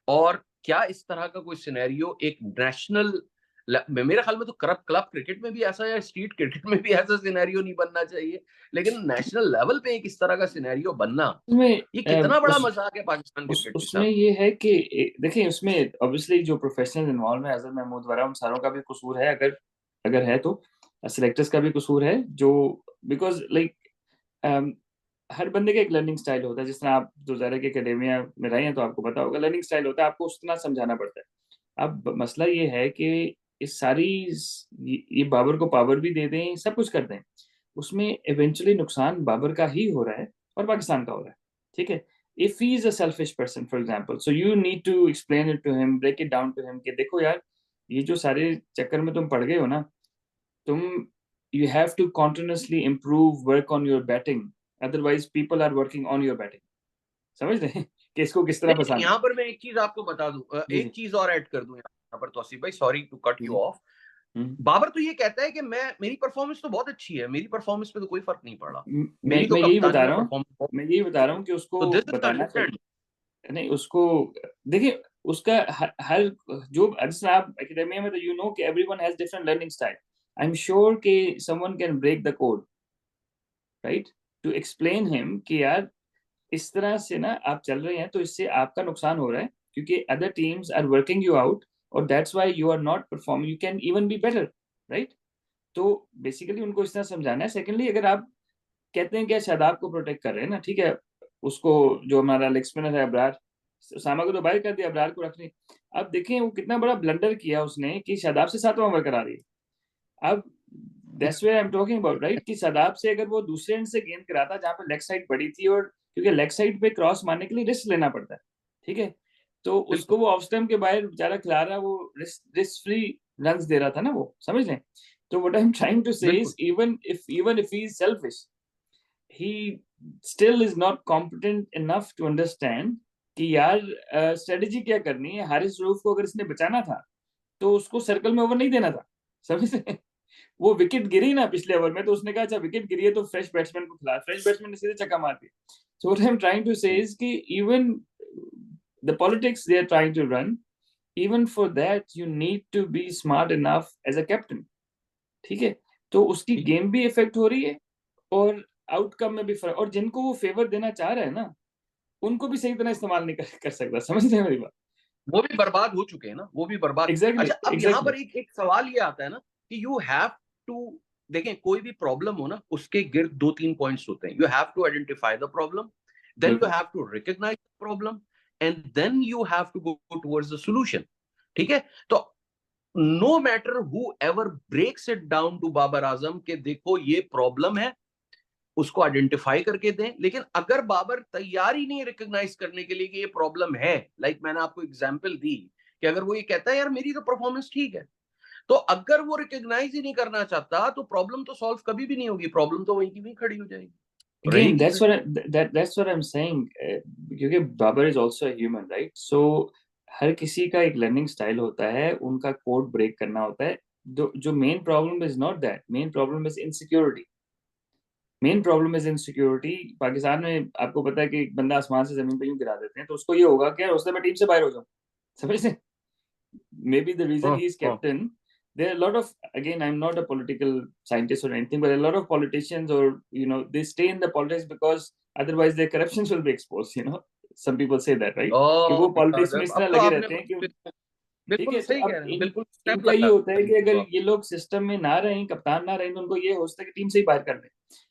Speaker 1: और क्या इस तरह का कोई सिनेरियो एक नेशनल, मेरे ख्याल में तो क्लब क्रिकेट में भी ऐसा या स्ट्रीट क्रिकेट में भी ऐसा सिनेरियो नहीं बनना चाहिए, लेकिन नेशनल लेवल पे एक इस तरह का सिनेरियो बनना,
Speaker 2: उसमें
Speaker 1: ये कितना बड़ा
Speaker 2: उस
Speaker 1: मजाक है पाकिस्तान क्रिकेट के
Speaker 2: उसमें
Speaker 1: साथ।
Speaker 2: ये है कि देखिए उसमें ऑब्वियसली जो प्रोफेशनल इन्वॉल्व है, अजहर महमूद वगैरह, उन सारों का भी कसूर है, अगर अगर है तो सिलेक्टर्स का भी कसूर है, जो बिकॉज लाइक हर बंदे का एक लर्निंग स्टाइल होता है, जिस तरह आप जो ज़ाहिर है कि एकेडेमिया में रहे हैं तो आपको पता होगा, लर्निंग स्टाइल होता है, आपको उस तरह समझाना पड़ता है। अब मसला ये है कि इस सारी ये बाबर को पावर भी दे दें, सब कुछ कर दें, उसमें इवेंचुअली नुकसान बाबर का ही हो रहा है और पाकिस्तान का हो रहा है, ठीक है? If he is a selfish person for example, so you need to explain it to him, break it down to him कि देखो यार, ये जो सारे चक्कर में तुम पड़ गए हो ना, तुम you have to continuously improve, work on your batting, otherwise people are working on your batting, समझ रहे हैं कि इसको किस तरह
Speaker 1: लेकिन
Speaker 2: फंसाना है।
Speaker 1: यहाँ पर मैं एक चीज आपको बता दूं,
Speaker 2: जी
Speaker 1: एक
Speaker 2: जी
Speaker 1: चीज और ऐड कर दूं यहाँ पर तौसीफ भाई, सॉरी टू कट यू
Speaker 2: जी
Speaker 1: ऑफ। बाबर तो ये कहता है कि मेरी परफॉर्मेंस तो बहुत अच्छी है, मेरी परफॉर्मेंस पे तो कोई फर्क नहीं पड़ा, मेरी तो
Speaker 2: मैं यही
Speaker 1: कप्तानी
Speaker 2: बता
Speaker 1: में
Speaker 2: रहा हूँ,
Speaker 1: परफॉर्मेंस बहुत
Speaker 2: मैं यही बता रहा हूँ कि
Speaker 1: तो
Speaker 2: उसको
Speaker 1: दिस इज द
Speaker 2: बताना
Speaker 1: डिफरेंस।
Speaker 2: चाहिए, नहीं उसको देखिए, उसका हर जो जिस आप एकेडमिया में, तो यू नो कि everyone has different learning style, I am sure कि someone can break the code, right, to explain him कि यार इस तरह से ना आप चल रहे हैं तो इससे आपका नुकसान हो रहा है, क्योंकि other teams are working you out और that's why you are not performing, you can even be better, right? तो बेसिकली उनको इस तरह समझाना है। सेकेंडली, अगर आप कहते हैं कि शादाब को प्रोटेक्ट कर रहे हैं ना, ठीक है, उसको जो हमारा लेग स्पिनर है अबरार, सामा को तो बाहर कर दिया, अबरार को रखने। अब देखें वो कितना बड़ा ब्लंडर किया उसने कि शादाब से 7वां ओवर करा रही है। अब that's what I am talking about, right, कि शादाब से अगर वो दूसरे एंड से गेंद कराता जहां पे लेग साइड पड़ी थी, और क्योंकि लेग साइड पे क्रॉस मारने के लिए रिस्क लेना पड़ता है, ठीक है, तो उसको
Speaker 1: बिल्कुल
Speaker 2: वो ऑफ स्टंप के बाहर बेचारा खिला रहा, वो रिस्क फ्री रन दे रहा था ना, वो समझ लें। तो what I am trying to say
Speaker 1: बिल्कुल
Speaker 2: is, even if he is selfish, he still is not competent enough to understand कि यार स्ट्रेटेजी क्या करनी है। हारिस रऊफ को अगर इसने बचाना था तो उसको सर्कल में ओवर नहीं देना था, समझ रहे हैं? वो विकेट गिरी ना पिछले ओवर में, तो उसने कहा अच्छा विकेट गिरी है तो फ्रेश बैट्समैन को खिला, फ्रेश बैट्समैन ने सीधे छक्का मार दिया। So what I am trying to say is कि even the politics they are trying to run, even for that you need to be smart enough as a captain, ठीक है। तो उसकी
Speaker 1: ठीक
Speaker 2: गेम भी इफेक्ट हो रही है और आउटकम में भी फर्क, और जिनको वो फेवर देना चाह रहा है ना, उनको भी सही तरह इस्तेमाल नहीं कर सकता, समझ रहे हैं मेरी बात?
Speaker 1: वो भी बर्बाद हो चुके हैं ना, वो भी बर्बाद।
Speaker 2: एग्जैक्टली
Speaker 1: अच्छा, अब यहाँ
Speaker 2: एग्जैक्टली।
Speaker 1: पर एक एक सवाल ये आता है ना कि यू हैव टू, देखें कोई भी प्रॉब्लम हो ना, उसके गिर्द दो तीन पॉइंट्स होते हैं। You have to identify the problem, then you
Speaker 2: बिल्कुल
Speaker 1: have to recognize the problem, and then you have to go towards the solution. ठीक है, तो no matter who ever breaks it down to Babar Azam के देखो ये प्रॉब्लम है, उसको आइडेंटिफाई करके दें। लेकिन अगर बाबर तैयार ही नहीं रिकॉग्नाइज करने के लिए कि ये प्रॉब्लम है, लाइक मैंने आपको एग्जांपल दी कि अगर वो ये कहता है यार मेरी तो परफॉर्मेंस ठीक है, तो अगर वो रिकॉग्नाइज ही नहीं करना चाहता तो प्रॉब्लम तो सॉल्व कभी भी नहीं होगी, प्रॉब्लम तो वहीं की वहीं खड़ी हो जाएगी,
Speaker 2: अगेन
Speaker 1: रहेगी
Speaker 2: दैट्स
Speaker 1: खड़ी।
Speaker 2: What that's what I'm saying, क्योंकि Babar is also a human, right? So हर किसी का एक लर्निंग स्टाइल होता है, उनका कोड ब्रेक करना होता है। जो main problem is not that, main problem is insecurity. Main problem is insecurity. Pakistan में आपको पता है कि एक बंदा आसमान से जमीन पे यूं गिरा देते हैं, तो उसको ये होगा कि यार उससे मैं टीम से बाहर हो जाऊं, समझ रहे? maybe the reason
Speaker 1: हाँ
Speaker 2: he is
Speaker 1: हाँ
Speaker 2: captain, there are a lot of, again, I'm not a political scientist or anything, but a lot of politicians, or they stay in the politics because otherwise their corruptions will be exposed, some people say that, right? कि वो पॉलिटिक्स में इस तरह
Speaker 1: अब तो
Speaker 2: लगे
Speaker 1: आपने
Speaker 2: रहते हैं कि,
Speaker 1: बिल्कुल
Speaker 2: ठीक है, तो
Speaker 1: सही कह
Speaker 2: अब
Speaker 1: रहे हैं, बिल्कुल स्टेप
Speaker 2: इनका ये
Speaker 1: लगा
Speaker 2: होता है कि अगर
Speaker 1: दिया।
Speaker 2: ये लोग सिस्टम में ना रहें, कप्तान ना रहें, तो उनको ये हो सकता है कि टीम से ही बाहर कर दें,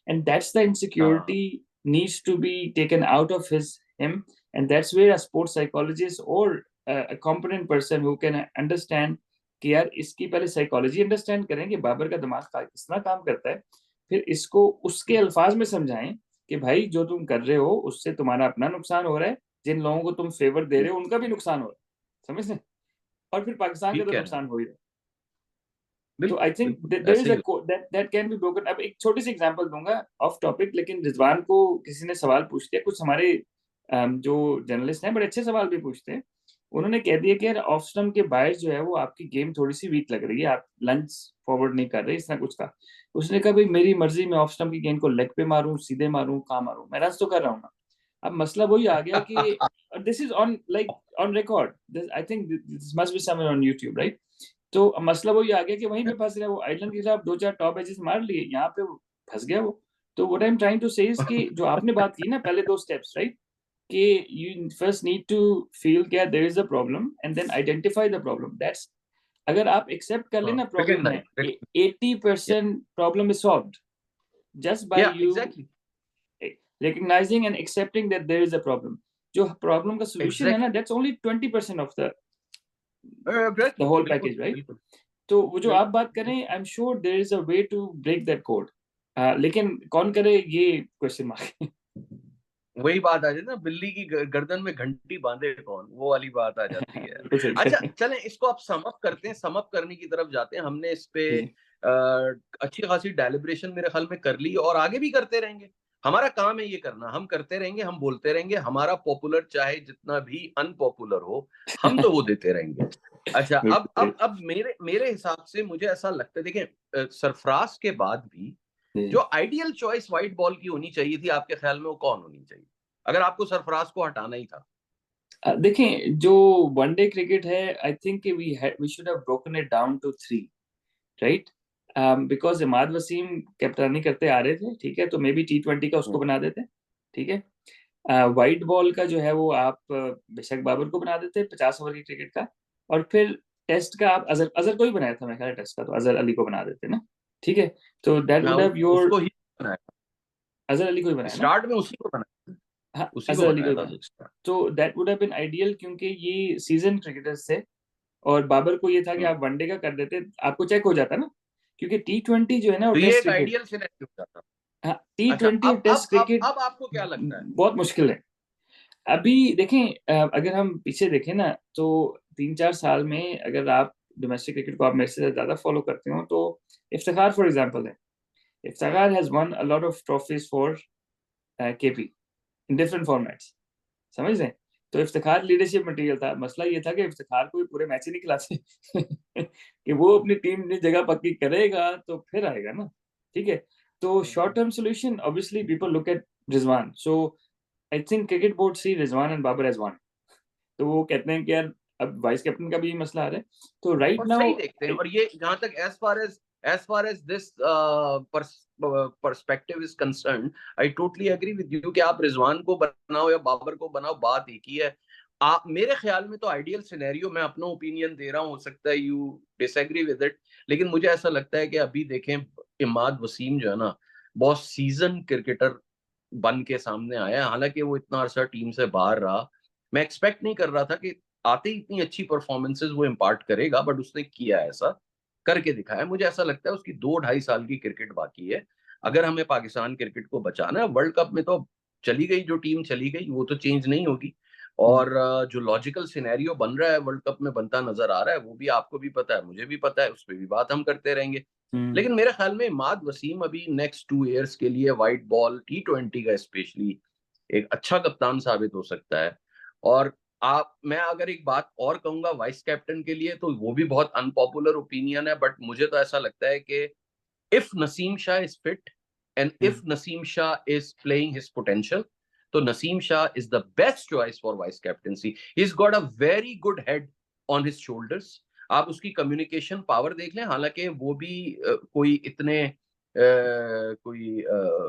Speaker 2: एंड दैट्स द
Speaker 1: हाँ
Speaker 2: insecurity needs to be taken out of him, and that's where a sports psychologist or a competent person who can understand कि यार इसकी पहले साइकोलॉजी अंडरस्टैंड करें कि बाबर का दिमाग किस तरह काम करता है, फिर इसको उसके अल्फाज में समझाएं कि भाई जो तुम कर रहे हो उससे तुम्हारा अपना नुकसान हो रहा है, जिन लोगों को तुम फेवर दे रहे हो उनका भी नुकसान हो रहा है, समझ रहे? और फिर पाकिस्तान का
Speaker 1: ठीक
Speaker 2: तो
Speaker 1: कह रहे हैं,
Speaker 2: नुकसान हो ही रहा है। तो
Speaker 1: बिल्कुल
Speaker 2: आई थिंक
Speaker 1: बिल्कुल
Speaker 2: देयर इज
Speaker 1: ऐसे
Speaker 2: अ
Speaker 1: ही।
Speaker 2: That can be broken. अब एक छोटी सी एग्जांपल दूंगा ऑफ टॉपिक, लेकिन रिजवान को किसी ने सवाल पूछ दिया, कुछ हमारे जो जर्नलिस्ट हैं बड़े अच्छे सवाल भी पूछते हैं। उन्होंने कह दिया कि यार ऑफ स्टंप के बाहर जो है वो आपकी गेम थोड़ी सी वीक लग रही है, आप लंच फॉरवर्ड नहीं कर रहे, इस तरह कुछ का। उसने कहा भाई मेरी मर्जी, मैं ऑफ स्टंप की गेंद को लेग पे मारूं, सीधे मारूं, कहाँ मारूं, मैं रन तो कर रहा हूँ ना। अब मसला वही आ गया कि this is on like on record, I think this must be somewhere on YouTube, right? तो मसला वही आ गया कि वहीं पे फंस गया वो, आइलैंड के खिलाफ दो चार टॉप एजेस मार लिए, यहाँ पे वो फंस गया वो। तो what I am trying to say is कि जो आपने बात की ना पहले दो स्टेप्स, राइट, कि you first need to feel क्या there is a problem and then identify the problem, that's, अगर आप एक्सेप्ट कर लेना प्रॉब्लम है,
Speaker 1: recognize,
Speaker 2: 80% problem is solved just by
Speaker 1: या
Speaker 2: you
Speaker 1: exactly
Speaker 2: recognizing and accepting that there is a problem। जो प्रॉब्लम का सोल्यूशन है ना,
Speaker 1: exactly
Speaker 2: that's only 20% of the
Speaker 1: exactly
Speaker 2: whole
Speaker 1: बिल्कुल
Speaker 2: पैकेज, राइट?
Speaker 1: बिल्कुल
Speaker 2: तो वो जो आप
Speaker 1: बिल्कुल
Speaker 2: बात करें, I am sure there is a way to break that code, लेकिन कौन करे ये क्वेश्चन मार्क है।
Speaker 1: वही बात आ जाती है ना, बिल्ली की गर्दन में घंटी बांधे कौन, वो वाली बात आ जाती है।
Speaker 2: बिल्कुल सही कह
Speaker 1: अच्छा
Speaker 2: रहे हैं।
Speaker 1: चलें, इसको आप समअप करते हैं, समअप करने की तरफ जाते हैं। हमने इस पे
Speaker 2: जी
Speaker 1: अच्छी खासी डेलिब्रेशन मेरे ख्याल में कर ली और आगे भी करते रहेंगे। हमारा काम है ये करना, हम करते रहेंगे, हम बोलते रहेंगे, हमारा पॉपुलर चाहे जितना भी अनपॉपुलर हो, हम तो वो देते रहेंगे। अच्छा, अब
Speaker 2: बिल्कुल
Speaker 1: अब अब मेरे मेरे हिसाब से मुझे ऐसा लगता है, देखें सरफराज के बाद भी जो
Speaker 2: जी।
Speaker 1: आइडियल चॉइस व्हाइट बॉल की होनी चाहिए थी, आपके ख्याल में वो कौन होनी चाहिए अगर आपको सरफराज को हटाना ही था?
Speaker 2: देखें जो वनडे क्रिकेट है, I think we should have broken it down to three, right? Because Imad Wasim कैप्टनी करते आ रहे थे, ठीक है, तो मे बी T20 का उसको बना देते, ठीक है। व्हाइट बॉल का जो है वो आप बेशक बाबर को बना देते 50 ओवर की क्रिकेट का, और फिर टेस्ट का आप अजहर अजहर को ही बनाया था, मैं ख्याल टेस्ट का तो अजहर अली को बना देते ना। ठीक है, तो दैट
Speaker 1: हाँ,
Speaker 2: वुड हैव योर
Speaker 1: उसको ही बनाया,
Speaker 2: अजहर अली को ही बनाया ना।
Speaker 1: स्टार्ट में उसी को बनाया,
Speaker 2: हाँ,
Speaker 1: उसी को
Speaker 2: अजहर अली को
Speaker 1: बनाया
Speaker 2: ही
Speaker 1: था
Speaker 2: बनाया।
Speaker 1: स्टार्ट।
Speaker 2: तो that would have been ideal, क्योंकि ये सीजन क्रिकेटर्स थे और बाबर को ये था कि आप वनडे का कर देते, आपको चेक हो जाता ना, क्योंकि T20 जो है ना वो
Speaker 1: तो ये
Speaker 2: टेस्ट
Speaker 1: एक
Speaker 2: क्रिकेट।
Speaker 1: आइडियल सिनेरियो हो जाता।
Speaker 2: हाँ,
Speaker 1: अच्छा,
Speaker 2: T20 और टेस्ट क्रिकेट
Speaker 1: अब आपको क्या लगता है?
Speaker 2: बहुत मुश्किल है। अभी देखें, अगर हम पीछे देखें ना, तो 3-4 साल में अगर आप डोमेस्टिक क्रिकेट को आप मेरे से ज्यादा फॉलो करते हो, तो इफ्तिखार फॉर एग्जांपल है। Iftikhar has one a lot of trophies for KP in different formats, समझ रहे हैं? तो इफ्तिखार लीडरशिप मटेरियल था। मसला ये था कि इफ्तिखार को भी पूरे मैच ही नहीं खिलाते कि वो अपनी टीम ने जगह पक्की करेगा तो फिर आएगा ना, ठीक है। तो short term solution, obviously people look at Rizwan, so I think cricket board see Rizwan and Babar as one. तो वो कहते हैं कि यार अब वाइस कैप्टन का भी मसला आ रहा है, तो राइट
Speaker 1: और
Speaker 2: नाउ
Speaker 1: सही देखते हैं, और ये जहां तक as far as this perspective is concerned, I totally agree with you कि आप रिजवान को बनाओ या बाबर को बनाओ, बात एक ही है। आप, मेरे ख्याल में तो आइडियल सिनेरियो, मैं अपना ओपिनियन दे रहा हूँ, हो सकता है यू डिसएग्री विद इट, लेकिन मुझे ऐसा लगता है कि अभी देखें, इमाद वसीम जो है ना, बहुत सीजन क्रिकेटर बन के सामने आया है। हालांकि वो इतना अरसा टीम से बाहर रहा, मैं एक्सपेक्ट नहीं कर रहा था कि आते ही इतनी अच्छी परफॉर्मेंसेस वो इम्पार्ट करेगा, बट उसने किया, ऐसा करके दिखाया। मुझे ऐसा लगता है उसकी 2-2.5 साल की क्रिकेट बाकी है। अगर हमें पाकिस्तान क्रिकेट को बचाना है, वर्ल्ड कप में तो चली गई जो टीम चली गई, वो तो चेंज नहीं होगी। और जो लॉजिकल सिनेरियो बन रहा है वर्ल्ड कप में, बनता नजर आ रहा है, वो भी आपको भी पता है, मुझे भी पता है, उस पर भी बात हम करते रहेंगे। लेकिन मेरे ख्याल में इमाद वसीम अभी नेक्स्ट 2 ईयर्स के लिए व्हाइट बॉल T20 का स्पेशली एक अच्छा कप्तान साबित हो सकता है। और मैं अगर एक बात और कहूंगा वाइस कैप्टन के लिए, तो वो भी बहुत अनपॉपुलर ओपिनियन है, बट मुझे तो ऐसा लगता है कि if Naseem Shah is fit and if Naseem Shah is playing his potential, तो Naseem Shah is the best choice for vice captaincy. He is got a very good head on his shoulders. आप उसकी कम्युनिकेशन पावर देख लें, हालांकि वो भी कोई इतने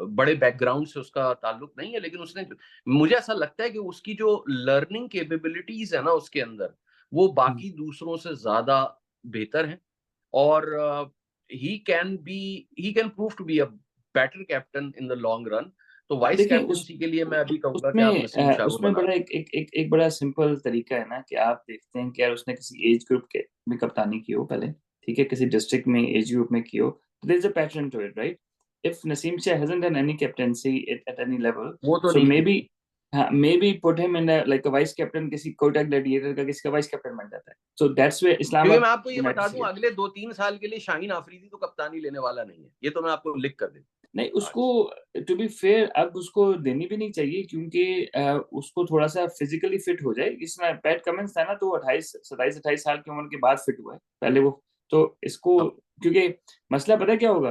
Speaker 1: बड़े बैकग्राउंड से उसका ताल्लुक नहीं है, लेकिन उसने, मुझे ऐसा लगता है कि उसकी जो लर्निंग कैपेबिलिटीज है ना उसके अंदर, वो बाकी दूसरों से ज्यादा बेहतर है। और he can prove to be a better captain in the long run. तो वाइस
Speaker 2: देखिए उस
Speaker 1: कैप्टनसी के लिए मैं अभी कहूंगा कि आप
Speaker 2: उसमें
Speaker 1: नसीम शाह को
Speaker 2: उसमें
Speaker 1: बना
Speaker 2: बड़ा
Speaker 1: लें।
Speaker 2: एक बड़ा सिंपल तरीका है ना, कि आप देखते हैं कि यार उसने किसी एज ग्रुप के में कप्तानी की हो पहले, ठीक है, किसी डिस्ट्रिक्ट में एज ग्रुप में की हो, तो there is a pattern to it, right? If Naseem Shah hasn't done any captaincy at any level,
Speaker 1: वो तो
Speaker 2: सो
Speaker 1: नहीं
Speaker 2: मे
Speaker 1: की।
Speaker 2: बी, हाँ, may be put him in like a vice captain, किसी कोटक ग्लैडिएटर का किसी का वाइस कैप्टन बन जाता है, सो दैट्स वे
Speaker 1: क्योंकि
Speaker 2: इस्लामाबाद
Speaker 1: मैं आपको ये
Speaker 2: यूनाइटेड
Speaker 1: बता
Speaker 2: से
Speaker 1: दूं,
Speaker 2: गया।
Speaker 1: अगले 2-3 साल के लिए शाहीन आफरीदी तो कप्तानी लेने वाला नहीं है, ये तो मैं आपको लिख कर दूं
Speaker 2: नहीं, उसको
Speaker 1: आज।
Speaker 2: टू बी फेयर अब उसको देनी भी नहीं चाहिए, क्योंकि उसको थोड़ा सा फिजिकली फिट हो जाए। इसमें पैट कमिंस था ना, तो 27-28 साल की उम्र के बाद फिट हुआ है पहले वो। तो इसको,
Speaker 1: हाँ,
Speaker 2: क्योंकि मसला पता है क्या होगा,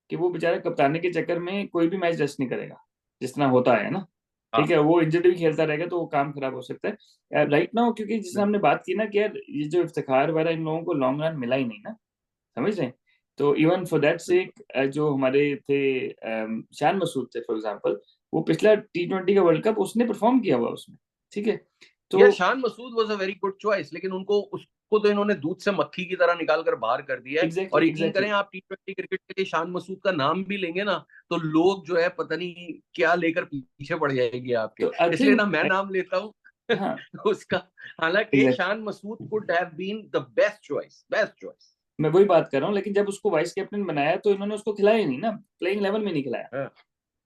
Speaker 2: कि वो बेचारा कप्तानी के चक्कर में कोई भी मैच रेस्ट नहीं करेगा, जिस तरह होता है ना,
Speaker 1: हाँ,
Speaker 2: ठीक है, वो इंजर्ड भी खेलता रहेगा तो वो काम खराब हो सकता है राइट नाउ, क्योंकि जिसने हमने बात की ना कि यार ये जो इफ्तिखार वगैरह, इन लोगों को लॉन्ग रन मिला ही नहीं ना, समझ रहे हैं? तो इवन फॉर दैट
Speaker 1: बिल्कुल।
Speaker 2: सेक जो हमारे थे शान मसूद थे फॉर एग्जांपल, वो पिछला T20 का वर्ल्ड कप उसने परफॉर्म किया हुआ उसमें, ठीक है। तो
Speaker 1: यार Shan Masood was a very good choice, लेकिन उनको उसको तो इन्होंने दूध से मक्खी की तरह निकाल कर बाहर कर दिया है।
Speaker 2: एग्जैक्टली
Speaker 1: और यकीन
Speaker 2: एग्जैक्टली,
Speaker 1: करें, आप T20 क्रिकेट के लिए शान मसूद का नाम भी लेंगे ना, तो लोग जो है पता नहीं क्या लेकर पीछे पड़ जाएंगे आपके,
Speaker 2: तो आई
Speaker 1: इसलिए ना
Speaker 2: थिंक,
Speaker 1: मैं नाम लेता हूँ
Speaker 2: हाँ,
Speaker 1: उसका। हालांकि
Speaker 2: exact,
Speaker 1: Shan Masood could have been the best choice, best choice.
Speaker 2: मैं वही बात कर रहा हूँ, लेकिन जब उसको वाइस कैप्टन बनाया तो इन्होंने उसको खिलाया ही नहीं ना, प्लेइंग लेवल में नहीं खिलाया,
Speaker 1: हाँ,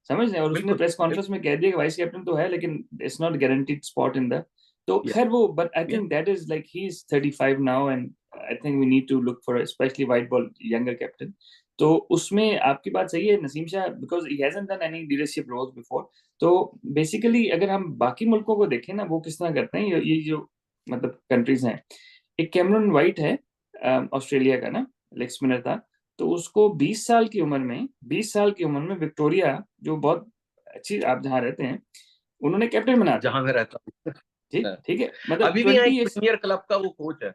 Speaker 2: समझ रहे हैं? और उसने
Speaker 1: बिल्कुल
Speaker 2: प्रेस कॉन्फ्रेंस
Speaker 1: बिल्कुल।
Speaker 2: में कह दिया कि वाइस कैप्टन तो है, लेकिन it's not guaranteed spot in the, तो
Speaker 1: या
Speaker 2: खैर वो, बट आई
Speaker 1: या
Speaker 2: think that is like he is 35 now, and I think we need to look for specially white ball younger captain. तो उसमें आपकी बात सही है, Naseem Shah, because he hasn't done any leadership roles before. तो बेसिकली अगर हम बाकी मुल्कों को देखें ना, वो किस तरह करते हैं, ये जो मतलब कंट्रीज हैं, एक कैमरन वाइट है ऑस्ट्रेलिया का ना, लेग स्पिनर था, तो उसको 20 साल की उम्र में, 20 साल की उम्र में विक्टोरिया, जो बहुत अच्छी, आप जहाँ रहते हैं, उन्होंने कैप्टन बना दिया,
Speaker 1: जहां मैं रहता हूँ।
Speaker 2: ठीक
Speaker 1: हाँ।
Speaker 2: ठीक है, मतलब
Speaker 1: अभी भी यहाँ एक
Speaker 2: 20 ईयर्स,
Speaker 1: प्रीमियर क्लब का वो कोच है।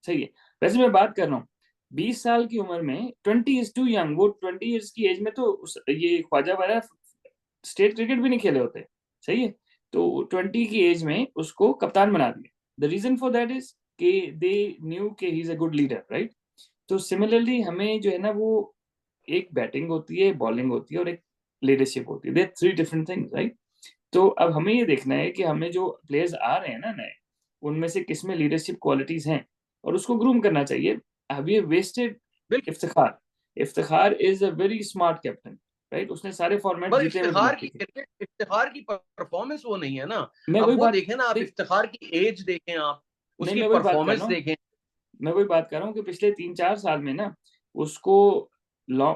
Speaker 2: सही है। वैसे मैं बात कर रहा हूँ 20 साल की उम्र में, 20 इज टू यंग, वो 20 ईयर्स की एज में तो ये ख्वाजा वाला स्टेट क्रिकेट भी नहीं खेले होते, सही है। तो 20 की एज में उसको कप्तान बना दिया। The reason for that is कि दे न्यू कि he is a good leader, right? तो सिमिलरली हमें जो है ना, वो एक बैटिंग होती है, बॉलिंग होती है और एक लीडरशिप होती है, दे 3 डिफरेंट थिंग्स, राइट? तो अब हमें ये देखना है कि हमें जो प्लेयर्स आ रहे हैं ना नए, उनमें से किसमें लीडरशिप क्वालिटीज हैं, और उसको ग्रूम करना चाहिए। हैव यू वेस्टेड
Speaker 1: बिल्कुल।
Speaker 2: Iftikhar? Iftikhar is a very smart captain, right? उसने सारे फॉर्मेट
Speaker 1: बस
Speaker 2: जीते हुए
Speaker 1: इफ्तिखार
Speaker 2: दिमाग
Speaker 1: की
Speaker 2: के।
Speaker 1: क्रिकेट, इफ्तिखार की परफॉर्मेंस वो नहीं है ना।
Speaker 2: मैं
Speaker 1: अब
Speaker 2: वही
Speaker 1: वो
Speaker 2: बात
Speaker 1: देखें ना, आप
Speaker 2: नहीं
Speaker 1: इफ्तिखार की एज देखें, आप
Speaker 2: नहीं
Speaker 1: उसकी
Speaker 2: मैं वही बात कर
Speaker 1: परफॉर्मेंस
Speaker 2: रहा हूँ,
Speaker 1: देखें।
Speaker 2: मैं वही बात कर रहा हूँ कि पिछले 3-4 साल में ना उसको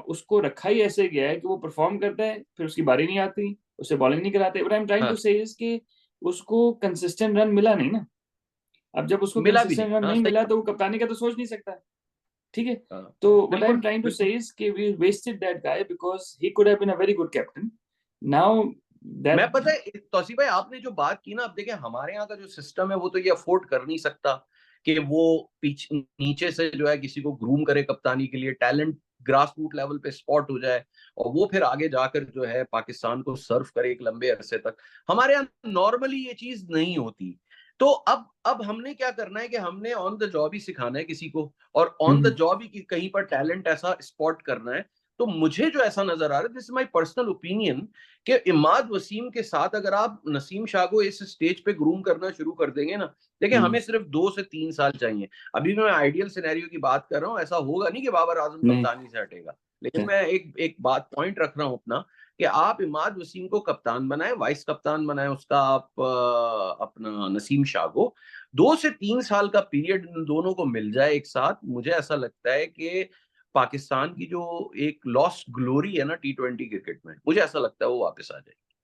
Speaker 2: उसको रखा ही ऐसे गया है कि वो परफॉर्म करता है, फिर उसकी बारी नहीं आती, उसे बॉलिंग नहीं कराते। What I am trying to
Speaker 1: हाँ,
Speaker 2: से इज कि उसको कंसिस्टेंट रन मिला नहीं ना। अब जब उसको
Speaker 1: मिला भी नहीं।
Speaker 2: कंसिस्टेंट रन
Speaker 1: हाँ,
Speaker 2: नहीं
Speaker 1: सही
Speaker 2: मिला
Speaker 1: बात।
Speaker 2: तो वो कप्तानी का तो सोच नहीं सकता, ठीक है?
Speaker 1: हाँ,
Speaker 2: तो व्हाट आई
Speaker 1: बिल्कुल
Speaker 2: एम ट्राइंग टू से
Speaker 1: बिल्कुल।
Speaker 2: इज कि we wasted that guy because he could have been a very good captain. Now
Speaker 1: मैं
Speaker 2: दैट
Speaker 1: पता है तौसीफ भाई, आपने जो बात की ना, अब देखिए हमारे यहाँ का जो सिस्टम है वो तो ये अफोर्ड कर नहीं सकता कि वो पीछे नीचे से जो है किसी को ग्रूम करे कप्तानी के लिए, टैलेंट ग्रास रूट लेवल पे स्पॉट हो जाए और वो फिर आगे जाकर जो है पाकिस्तान को सर्व करे एक लंबे अरसे तक। हमारे यहाँ नॉर्मली ये चीज नहीं होती। तो अब हमने क्या करना है कि हमने ऑन द जॉब ही सिखाना है किसी को, और ऑन द जॉब ही कहीं पर टैलेंट ऐसा स्पॉट करना है। तो मुझे जो ऐसा नजर आ रहा है, this is my personal opinion, कि इमाद वसीम के साथ अगर आप नसीम शाह को इस स्टेज पे ग्रूम करना शुरू कर देंगे ना, देखिए हमें सिर्फ 2 से 3 साल चाहिए। अभी भी मैं आइडियल सिनेरियो की बात कर रहा हूँ, ऐसा होगा नहीं कि बाबर आजम
Speaker 2: नहीं
Speaker 1: कप्तानी से हटेगा। लेकिन मैं एक एक बात पॉइंट रख रहा हूँ अपना, कि आप इमाद वसीम को कप्तान बनाए, वाइस कप्तान बनाए उसका, आप अपना नसीम शाह को 2 से 3 साल का पीरियड इन दोनों को मिल जाए एक साथ, मुझे ऐसा लगता है कि पाकिस्तान की जो एक लॉस्ट ग्लोरी है ना T20 क्रिकेट में, मुझे ऐसा लगता है वो वापस आ जाएगी।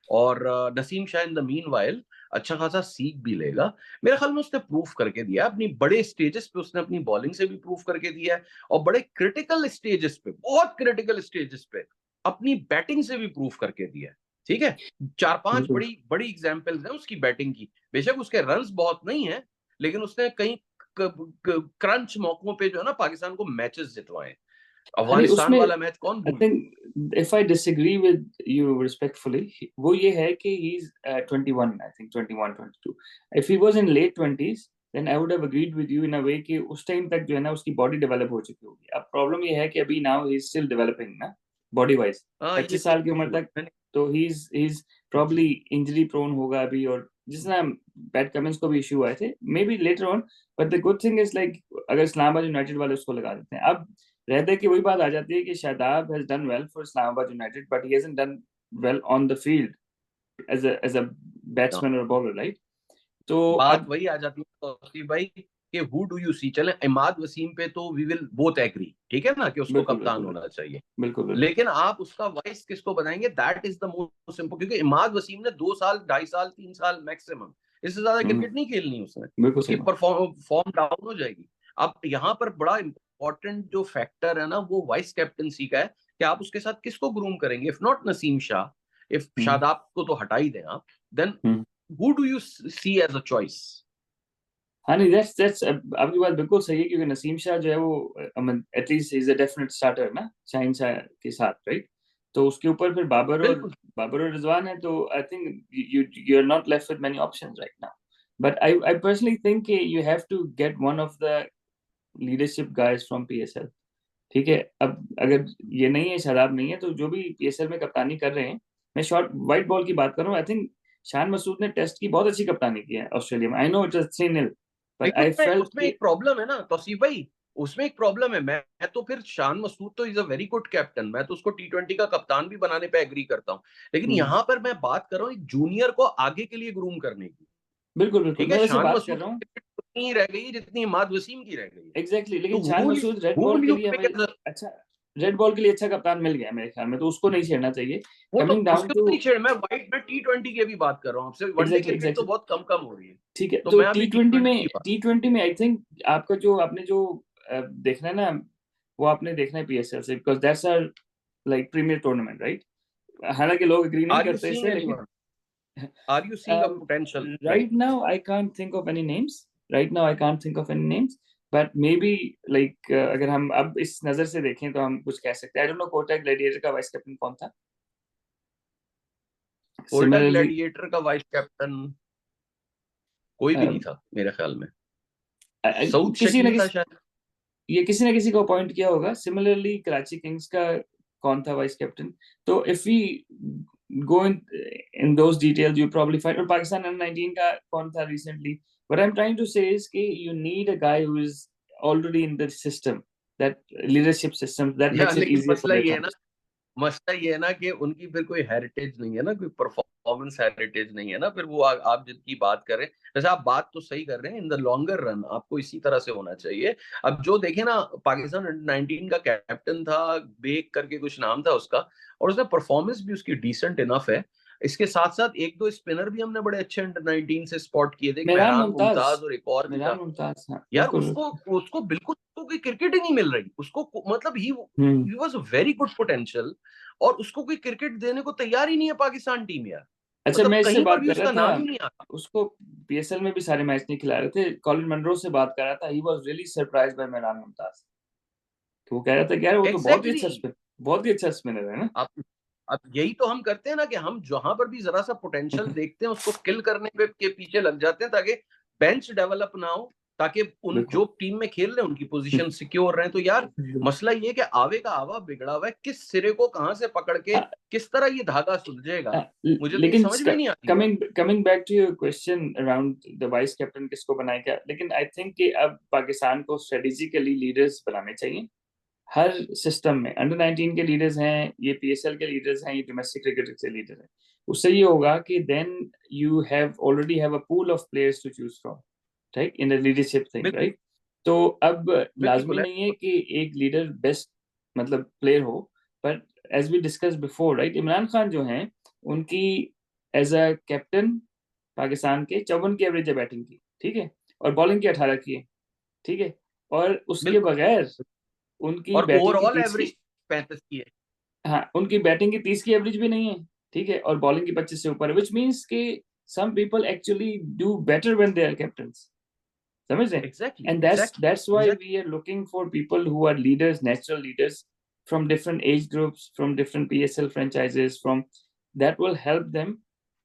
Speaker 1: और Naseem Shah in the mean while अच्छा खासा सीख भी लेगा। मेरे ख्याल में उसने प्रूफ करके दिया अपनी बड़े स्टेजेस पे, उसने अपनी बॉलिंग से भी प्रूफ करके दिया है, और बड़े क्रिटिकल स्टेजेस पे, बहुत क्रिटिकल स्टेजेस पे अपनी बैटिंग से भी प्रूफ करके दिया है। ठीक है, 4-5
Speaker 2: बिल्कुल।
Speaker 1: बड़ी बड़ी एग्जांपल्स हैं उसकी बैटिंग की। बेशक उसके रन्स बहुत नहीं है, लेकिन उसने कई क्रंच मौकों पे जो है ना पाकिस्तान को मैचेस जितवाए।
Speaker 2: हाँ नहीं
Speaker 1: अफगानिस्तान
Speaker 2: उसमें
Speaker 1: वाला मैच कौन
Speaker 2: आई
Speaker 1: भूल।
Speaker 2: Think if I disagree with you respectfully, वो ये है कि he is 21, I think 21 22। If he was in late 20s then I would have agreed with you in a way कि उस टाइम तक जो है ना उसकी बॉडी डेवलप हो चुकी होगी। अब प्रॉब्लम ये है कि अभी now he is still developing ना, बॉडी वाइज
Speaker 1: हाँ, ये
Speaker 2: 25 साल की उम्र
Speaker 1: हुआ
Speaker 2: तक। तो he is probably injury prone होगा अभी, और जिस तरह बैट कमिंस को भी इशू आए थे may be later on. But the good thing is like अगर इस्लामाबाद यूनाइटेड वाले उसको लगा देते हैं। अब रहते कि वही बात आ जाती है कि Shadab has done well for Islamabad United but he hasn't done well on the field as a
Speaker 1: था।
Speaker 2: बैट्समैन और बॉलर, राइट? तो
Speaker 1: बात
Speaker 2: अब
Speaker 1: वही आ जाती है तौसीफ भाई कि हु डू यू सी। चले इमाद वसीम पे तो वी विल बोथ एग्री, ठीक है ना, कि उसको
Speaker 2: बिल्कुल
Speaker 1: कप्तान
Speaker 2: बिल्कुल
Speaker 1: होना चाहिए।
Speaker 2: बिल्कुल बिल्कुल
Speaker 1: लेकिन आप उसका वाइस किसको बनाएंगे, that is the most important, क्योंकि इमाद वसीम ने 2 साल, 2.5 साल, 3 साल मैक्सिमम, इससे ज्यादा
Speaker 2: हम्म,
Speaker 1: क्रिकेट नहीं खेलनी उसने।
Speaker 2: बिल्कुल
Speaker 1: उसकी
Speaker 2: सही बात।
Speaker 1: परफॉर्म फॉर्म डाउन हो जाएगी। अब यहाँ पर बड़ा इंपॉर्टेंट जो फैक्टर है ना, वो वाइस कैप्टनसी का है, कि आप उसके साथ किसको ग्रूम करेंगे। If not Naseem Shah, if
Speaker 2: hmm,
Speaker 1: Shadab को तो हटा ही दें आप, then
Speaker 2: hmm.
Speaker 1: Who do you see as a choice.
Speaker 2: हाँ नहीं दैट्स आपकी बात बिल्कुल सही है क्योंकि नसीम शाह जो है वो at least is a definite starter ना शाहीन शाह के साथ, राइट? तो उसके ऊपर फिर
Speaker 1: बिल्कुल।
Speaker 2: बाबर और रिजवान है, तो I think you are not left with many options right now. But I personally think you have to get one of the leadership guys from PSL, ठीक है? अब अगर ये नहीं है, शादाब नहीं है, तो जो भी पीएसएल में कप्तानी कर रहे हैं, मैं शॉर्ट वाइट बॉल की बात कर रहा हूँ। आई थिंक शान मसूद ने टेस्ट की बहुत अच्छी कप्तानी की है ऑस्ट्रेलिया में। I know it was 3-0 but
Speaker 1: लेकिन
Speaker 2: आई
Speaker 1: उसमें
Speaker 2: फेल्ट
Speaker 1: उसमें
Speaker 2: कि
Speaker 1: एक प्रॉब्लम है ना तौसीफ भाई, उसमें एक प्रॉब्लम है। मैं तो फिर शान मसूद तो is a very good captain, मैं तो उसको T20 का कप्तान भी बनाने पे एग्री करता हूँ। लेकिन
Speaker 2: हम्म,
Speaker 1: यहाँ पर मैं बात कर रहा हूँ एक जूनियर को आगे के लिए ग्रूम करने की।
Speaker 2: बिल्कुल बिल्कुल
Speaker 1: ठीक है,
Speaker 2: मैं वैसे
Speaker 1: शान
Speaker 2: बात कर
Speaker 1: मसूद
Speaker 2: रहा हूँ।
Speaker 1: की क्रिकेट उतनी ही रह गई है जितनी इमाद वसीम की रह गई है।
Speaker 2: एग्जैक्टली
Speaker 1: तो
Speaker 2: लेकिन Shan Masood red
Speaker 1: who
Speaker 2: ball
Speaker 1: will
Speaker 2: के
Speaker 1: यू
Speaker 2: लिए
Speaker 1: पिक
Speaker 2: हमें
Speaker 1: एज अ,
Speaker 2: अच्छा, रेड बॉल के लिए अच्छा कप्तान मिल गया मेरे ख्याल में, तो उसको नहीं छेड़ना चाहिए।
Speaker 1: वो तो
Speaker 2: कमिंग डाउन
Speaker 1: उसके
Speaker 2: टू
Speaker 1: ऊपर ही छेड़, मैं वाइट में T20 की भी बात कर रहा हूँ आपसे। वनडे
Speaker 2: एग्जैक्टली
Speaker 1: क्रिकेट तो
Speaker 2: एग्जैक्टली
Speaker 1: बहुत कम कम हो रही है,
Speaker 2: ठीक है।
Speaker 1: तो
Speaker 2: तो
Speaker 1: मैं
Speaker 2: टी
Speaker 1: अभी
Speaker 2: ट्वेंटी
Speaker 1: T20
Speaker 2: में
Speaker 1: की बात।
Speaker 2: T20 में आई थिंक आपका जो आपने जो देखना है ना, वो आपने देखना है पीएसएल से because that's our like premier tournament, right? हालांकि लोग एग्री नहीं
Speaker 1: आर यू
Speaker 2: करते
Speaker 1: सीइंग
Speaker 2: इससे, लेकिन
Speaker 1: anyone, are you seeing a potential
Speaker 2: right now I can't think of any names, right now I can't think of any names, but maybe like अगर हम अब इस नजर से देखें तो हम कुछ कह सकते हैं। I don't know Quetta Gladiator का वाइस कैप्टन कौन था।
Speaker 1: कोलटा
Speaker 2: सिमिलरली
Speaker 1: ग्लैडिएटर का वाइस कैप्टन कोई भी नहीं था मेरे ख्याल में। सऊद
Speaker 2: किसी ना
Speaker 1: शकील था
Speaker 2: किसी
Speaker 1: शायद।
Speaker 2: ये किसी ना किसी को अपॉइंट किया होगा। सिमिलरली कराची किंग्स का कौन था वाइस कैप्टन, तो if we go in those details you probably find, और पाकिस्तान अंडर 19 का कौन था recently. What I'm trying to say is कि you need a guy who is already in the system, that leadership system that
Speaker 1: या
Speaker 2: makes it
Speaker 1: लेकिन
Speaker 2: easier for
Speaker 1: मसला
Speaker 2: their
Speaker 1: ये है ना,
Speaker 2: coach.
Speaker 1: मसला ये है ना कि उनकी फिर कोई हेरिटेज नहीं है ना, कोई परफॉर्मेंस हेरिटेज नहीं है ना, फिर वो आप जिनकी बात कर रहे हैं, जैसे आप बात तो सही कर रहे हैं, इन द लॉन्गर रन आपको इसी तरह से होना चाहिए। अब जो देखे ना, पाकिस्तान अंडर 19 का कैप्टन था, बेग करके कुछ नाम था उसका, और उसने परफॉर्मेंस भी उसकी डिसेंट इनफ है। इसके साथ साथ एक दो स्पिनर भी हमने बड़े अच्छे अंडर 19 से स्पॉट किए थे,
Speaker 2: मेहरान
Speaker 1: मेहरान
Speaker 2: मुमताज,
Speaker 1: मुमताज और एक और भी
Speaker 2: मेहरान
Speaker 1: था।
Speaker 2: मुमताज, हाँ
Speaker 1: यार
Speaker 2: बिल्कुल
Speaker 1: उसको उसको बिल्कुल उसको कोई क्रिकेट ही नहीं मिल रही उसको, मतलब he
Speaker 2: hmm.
Speaker 1: He was a very good potential, और उसको कोई क्रिकेट देने को तैयार ही नहीं है पाकिस्तान टीम यार।
Speaker 2: अच्छा,
Speaker 1: मतलब
Speaker 2: मैं इससे
Speaker 1: कहीं पर
Speaker 2: बात
Speaker 1: भी
Speaker 2: कर रहा
Speaker 1: उसका नाम
Speaker 2: था,
Speaker 1: ही नहीं आता।
Speaker 2: उसको पीएसएल में भी सारे मैच नहीं खिला रहे थे, कॉलिन मनरो से बात कर रहा था, he was really surprised bye Mehran Mumtaz. तो वो कह रहा था कि यार वो तो बहुत ही
Speaker 1: एग्जैक्टली
Speaker 2: अच्छा
Speaker 1: exactly.
Speaker 2: स्पिन, बहुत ही अच्छा स्पिनर है ना।
Speaker 1: अब यही तो हम करते हैं ना, कि हम जहां पर भी जरा सा पोटेंशियल देखते हैं उसको किल करने के पीछे लग जाते हैं, ताकि बेंच डेवलप ना हो, ताकि उन
Speaker 2: बिल्कुल।
Speaker 1: जो टीम में खेल रहे हैं उनकी पोजीशन सिक्योर रहे। तो यार मसला ये है कि आवे का आवा बिगड़ा हुआ है, किस सिरे को कहां से पकड़ के
Speaker 2: हाँ,
Speaker 1: किस तरह ये धागा सुलझेगा, मुझे तो ये
Speaker 2: लेकिन
Speaker 1: समझ में नहीं आती बात।
Speaker 2: Coming back to your question around the vice captain किसको बनाए क्या, लेकिन आई थिंक कि अब पाकिस्तान को स्ट्रेटेजिकली लीडर्स बनाने चाहिए हर सिस्टम में। अंडर 19 के लीडर्स हैं, ये पीएसएल के लीडर्स हैं, ये डोमेस्टिक क्रिकेट के लीडर हैं। उससे ये होगा कि then you have already have a pool of players to choose from, right, in the leadership thing,
Speaker 1: बिल्कुल
Speaker 2: राइट। तो अब लाजमी
Speaker 1: बिल्कुल है।
Speaker 2: नहीं है कि एक लीडर बेस्ट मतलब प्लेयर हो, पर as we discuss before, right, Imran Khan जो हैं उनकी एज अ कैप्टन पाकिस्तान के 54 की एवरेज है बैटिंग की, ठीक है, और बॉलिंग की 18 की है, ठीक है, और उसके
Speaker 1: बिल्कुल,
Speaker 2: बगैर उनकी
Speaker 1: और
Speaker 2: बैटिंग की
Speaker 1: ओवरऑल
Speaker 2: 30 की,
Speaker 1: एवरेज 35 की है।
Speaker 2: हाँ उनकी बैटिंग की 30 की एवरेज भी नहीं है, ठीक है, और बॉलिंग की 25 से ऊपर है, विच मीन्स कि some people actually do better when they are captains, समझ रहे हैं।
Speaker 1: Exactly
Speaker 2: and
Speaker 1: exactly
Speaker 2: that's why
Speaker 1: exactly.
Speaker 2: We are looking for people who are leaders, natural leaders from different age groups, from different PSL franchises, from that will help them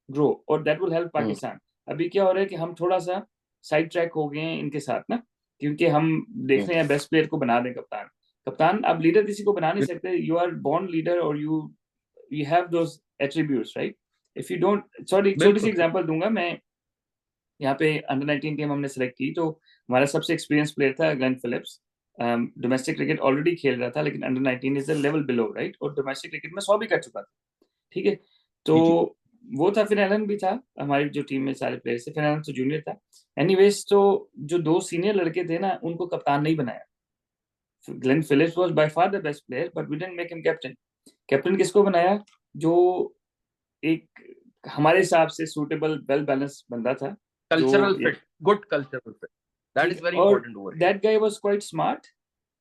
Speaker 2: grow, और दैट विल हेल्प पाकिस्तान। अभी क्या हो रहा है कि हम थोड़ा सा साइड ट्रैक हो गए हैं इनके साथ ना, क्योंकि हम देख रहे हैं बेस्ट प्लेयर को बना दें कप्तान। कप्तान अब लीडर किसी को बना नहीं सकते, यू आर बॉर्न लीडर और you have those attributes, right. If you don't, sorry छोटी सी
Speaker 1: बिल्कुल
Speaker 2: एग्जांपल दूंगा मैं, यहाँ पे अंडर 19 टीम हमने सेलेक्ट की, तो हमारा सबसे एक्सपीरियंस प्लेयर था Glenn Phillips. Domestic cricket already खेल रहा था, लेकिन under 19 is a level below, right, और डोमेस्टिक क्रिकेट में 100 भी कर चुका था, ठीक है। तो
Speaker 1: जी जी।
Speaker 2: वो था, फिर एलन भी था हमारी जो टीम में सारे प्लेयर से, फिर एलन तो जूनियर था। एनीवेज, तो जो दो सीनियर लड़के थे ना उनको कप्तान नहीं बनाया। Glenn Phillips was by far the best player but we didn't make him captain. Captain किसको बनाया, जो एक हमारे हिसाब से सूटेबल वेल बैलेंस बंदा था, जो
Speaker 1: कल्चरल
Speaker 2: एक,
Speaker 1: fit, good cultural fit, that
Speaker 2: ठीक
Speaker 1: इज
Speaker 2: है,
Speaker 1: वेरी
Speaker 2: और
Speaker 1: important over here.
Speaker 2: That guy was quite smart,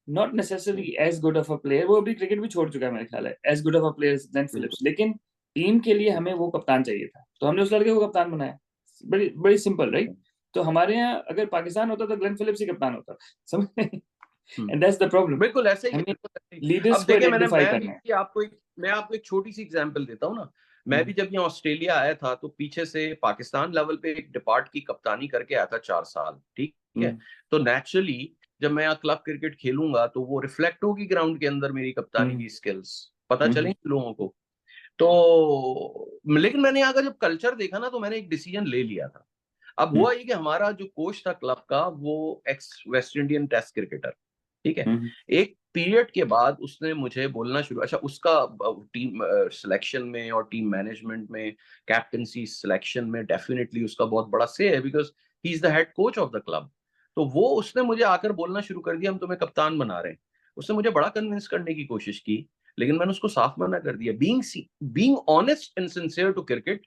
Speaker 2: not necessarily as good of a player, वो अभी क्रिकेट भी छोड़ चुका है मेरे ख्याल है, as good of a player then
Speaker 1: बिल्कुल
Speaker 2: फिलिप्स, लेकिन टीम के लिए हमें वो कप्तान चाहिए था, तो हमने उस लड़के को कप्तान बनाया। बड़ी बड़ी सिंपल, राइट। तो हमारे यहाँ अगर पाकिस्तान होता तो ग्लेन फिलिप्स ही कप्तान होता, समझ। एंड दैट्स द प्रॉब्लम,
Speaker 1: बिल्कुल ऐसे ही है,
Speaker 2: हमें
Speaker 1: बिल्कुल ऐसे ही।
Speaker 2: लीडर्स
Speaker 1: अब
Speaker 2: को
Speaker 1: देखिए
Speaker 2: आइडेंटिफाई करना है।
Speaker 1: मैं आपको एक छोटी सी एग्जांपल देता हूँ ना। मैं
Speaker 2: हम्म,
Speaker 1: भी जब यहाँ ऑस्ट्रेलिया आया था, तो पीछे से पाकिस्तान लेवल पे एक डिपार्ट की कप्तानी करके आया था 4 साल, ठीक है।
Speaker 2: हम्म,
Speaker 1: तो नेचुरली जब मैं यहाँ क्लब क्रिकेट खेलूंगा, तो वो रिफ्लेक्ट होगी ग्राउंड के अंदर, मेरी कप्तानी
Speaker 2: हम्म,
Speaker 1: की स्किल्स पता
Speaker 2: हम्म,
Speaker 1: चलेंगे लोगों को। तो लेकिन मैंने यहाँ का जब कल्चर देखा ना, तो मैंने एक डिसीजन ले लिया था। अब
Speaker 2: हम्म,
Speaker 1: हुआ ये कि हमारा जो कोच था क्लब का, वो ex West Indian test cricketer, ठीक है।
Speaker 2: हम्म,
Speaker 1: एक पीरियड के बाद उसने मुझे बोलना शुरू, अच्छा उसका टीम सिलेक्शन में और टीम मैनेजमेंट में, कैप्टनसी सिलेक्शन में डेफिनेटली उसका बहुत बड़ा से है, because he is the head coach of the club. तो वो उसने मुझे आकर बोलना शुरू कर दिया, हम तुम्हें कप्तान बना रहे हैं। उसने मुझे बड़ा कन्विंस करने की कोशिश की, लेकिन मैंने उसको साफ मना कर दिया, being honest and sincere to cricket.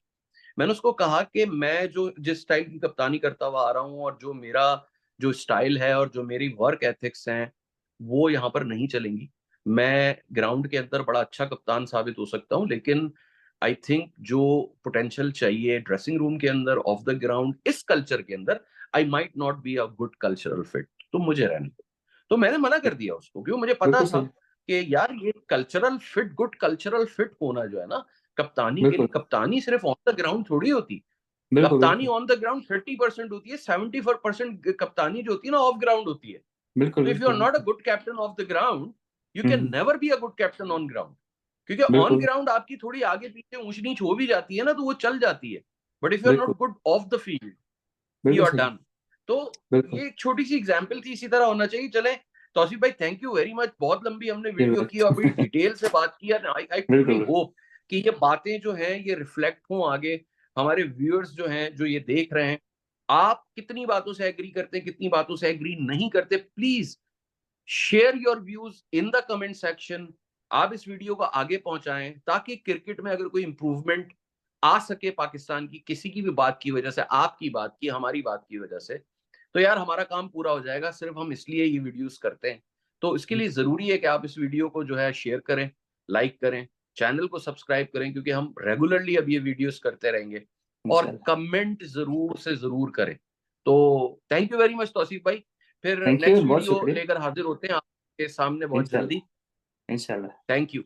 Speaker 1: मैंने उसको कहा कि मैं जो जिस स्टाइल की कप्तानी करता हुआ आ रहा हूँ, और जो मेरा जो स्टाइल है और जो मेरी वर्क एथिक्स हैं, वो यहाँ पर नहीं चलेंगी। मैं ग्राउंड के अंदर बड़ा अच्छा कप्तान साबित हो सकता हूँ, लेकिन आई थिंक जो पोटेंशियल चाहिए ड्रेसिंग रूम के अंदर, ऑफ द ग्राउंड, इस कल्चर के अंदर, I might not be a good cultural fit, तो मुझे रहने दो। तो मैंने मना कर दिया उसको, क्योंकि मुझे पता
Speaker 2: बिल्कुल
Speaker 1: था
Speaker 2: सही,
Speaker 1: कि यार ये cultural fit, good cultural fit होना जो है ना, कप्तानी के लिए,
Speaker 2: बिल्कुल,
Speaker 1: कप्तानी सिर्फ ऑन द ग्राउंड थोड़ी होती।
Speaker 2: बिल्कुल,
Speaker 1: कप्तानी
Speaker 2: बिल्कुल,
Speaker 1: ऑन द ग्राउंड 30% होती है, 74% कप्तानी जो होती है ना, ऑफ ग्राउंड होती है।
Speaker 2: बिल्कुल
Speaker 1: तो इफ यू आर
Speaker 2: बिल्कुल
Speaker 1: not a good captain of the ground, you can
Speaker 2: hmm,
Speaker 1: never be a good captain on ground. क्योंकि ऑन
Speaker 2: बिल्कुल
Speaker 1: ग्राउंड आपकी थोड़ी आगे पीछे ऊंच नीच हो भी जाती है ना, तो वो चल जाती है। बट इफ यू आर
Speaker 2: बिल्कुल
Speaker 1: not good of the field, you
Speaker 2: बिल्कुल
Speaker 1: आर
Speaker 2: सही,
Speaker 1: डन। तो
Speaker 2: बिल्कुल।
Speaker 1: ये एक छोटी सी एग्जाम्पल थी, इसी तरह होना चाहिए। चले तौसीफ भाई, थैंक यू वेरी मच, बहुत लंबी हमने वीडियो की और बड़ी डिटेल से बात की। आई ट्रूली
Speaker 2: बिल्कुल
Speaker 1: होप कि ये बातें जो हैं ये रिफ्लेक्ट हों आगे हमारे व्यूअर्स जो हैं, जो ये देख रहे हैं। आप कितनी बातों से एग्री करते हैं, कितनी बातों से एग्री नहीं करते, please share your views in the comment section. आप इस वीडियो को आगे पहुंचाएं ताकि क्रिकेट में अगर कोई इंप्रूवमेंट आ सके पाकिस्तान की, किसी की भी बात की वजह से, आपकी बात की, हमारी बात की वजह से, तो यार हमारा काम पूरा हो जाएगा। सिर्फ हम इसलिए ये वीडियोस करते हैं। तो इसके लिए जरूरी है कि आप इस वीडियो को जो है शेयर करें, लाइक करें, चैनल को सब्सक्राइब करें, क्योंकि हम रेगुलरली अब ये वीडियोस करते रहेंगे। और
Speaker 2: इंशाल्लाह।
Speaker 1: कमेंट जरूर से जरूर करें। तो thank you very much Tauseef भाई। फिर
Speaker 2: थैंक यू,
Speaker 1: नेक्स्ट
Speaker 2: बहुत
Speaker 1: वीडियो
Speaker 2: शुक्रिया।
Speaker 1: लेकर हाजिर होते हैं आपके सामने बहुत जल्दी।
Speaker 2: इंशाल्लाह इंशाल्लाह।
Speaker 1: Thank you.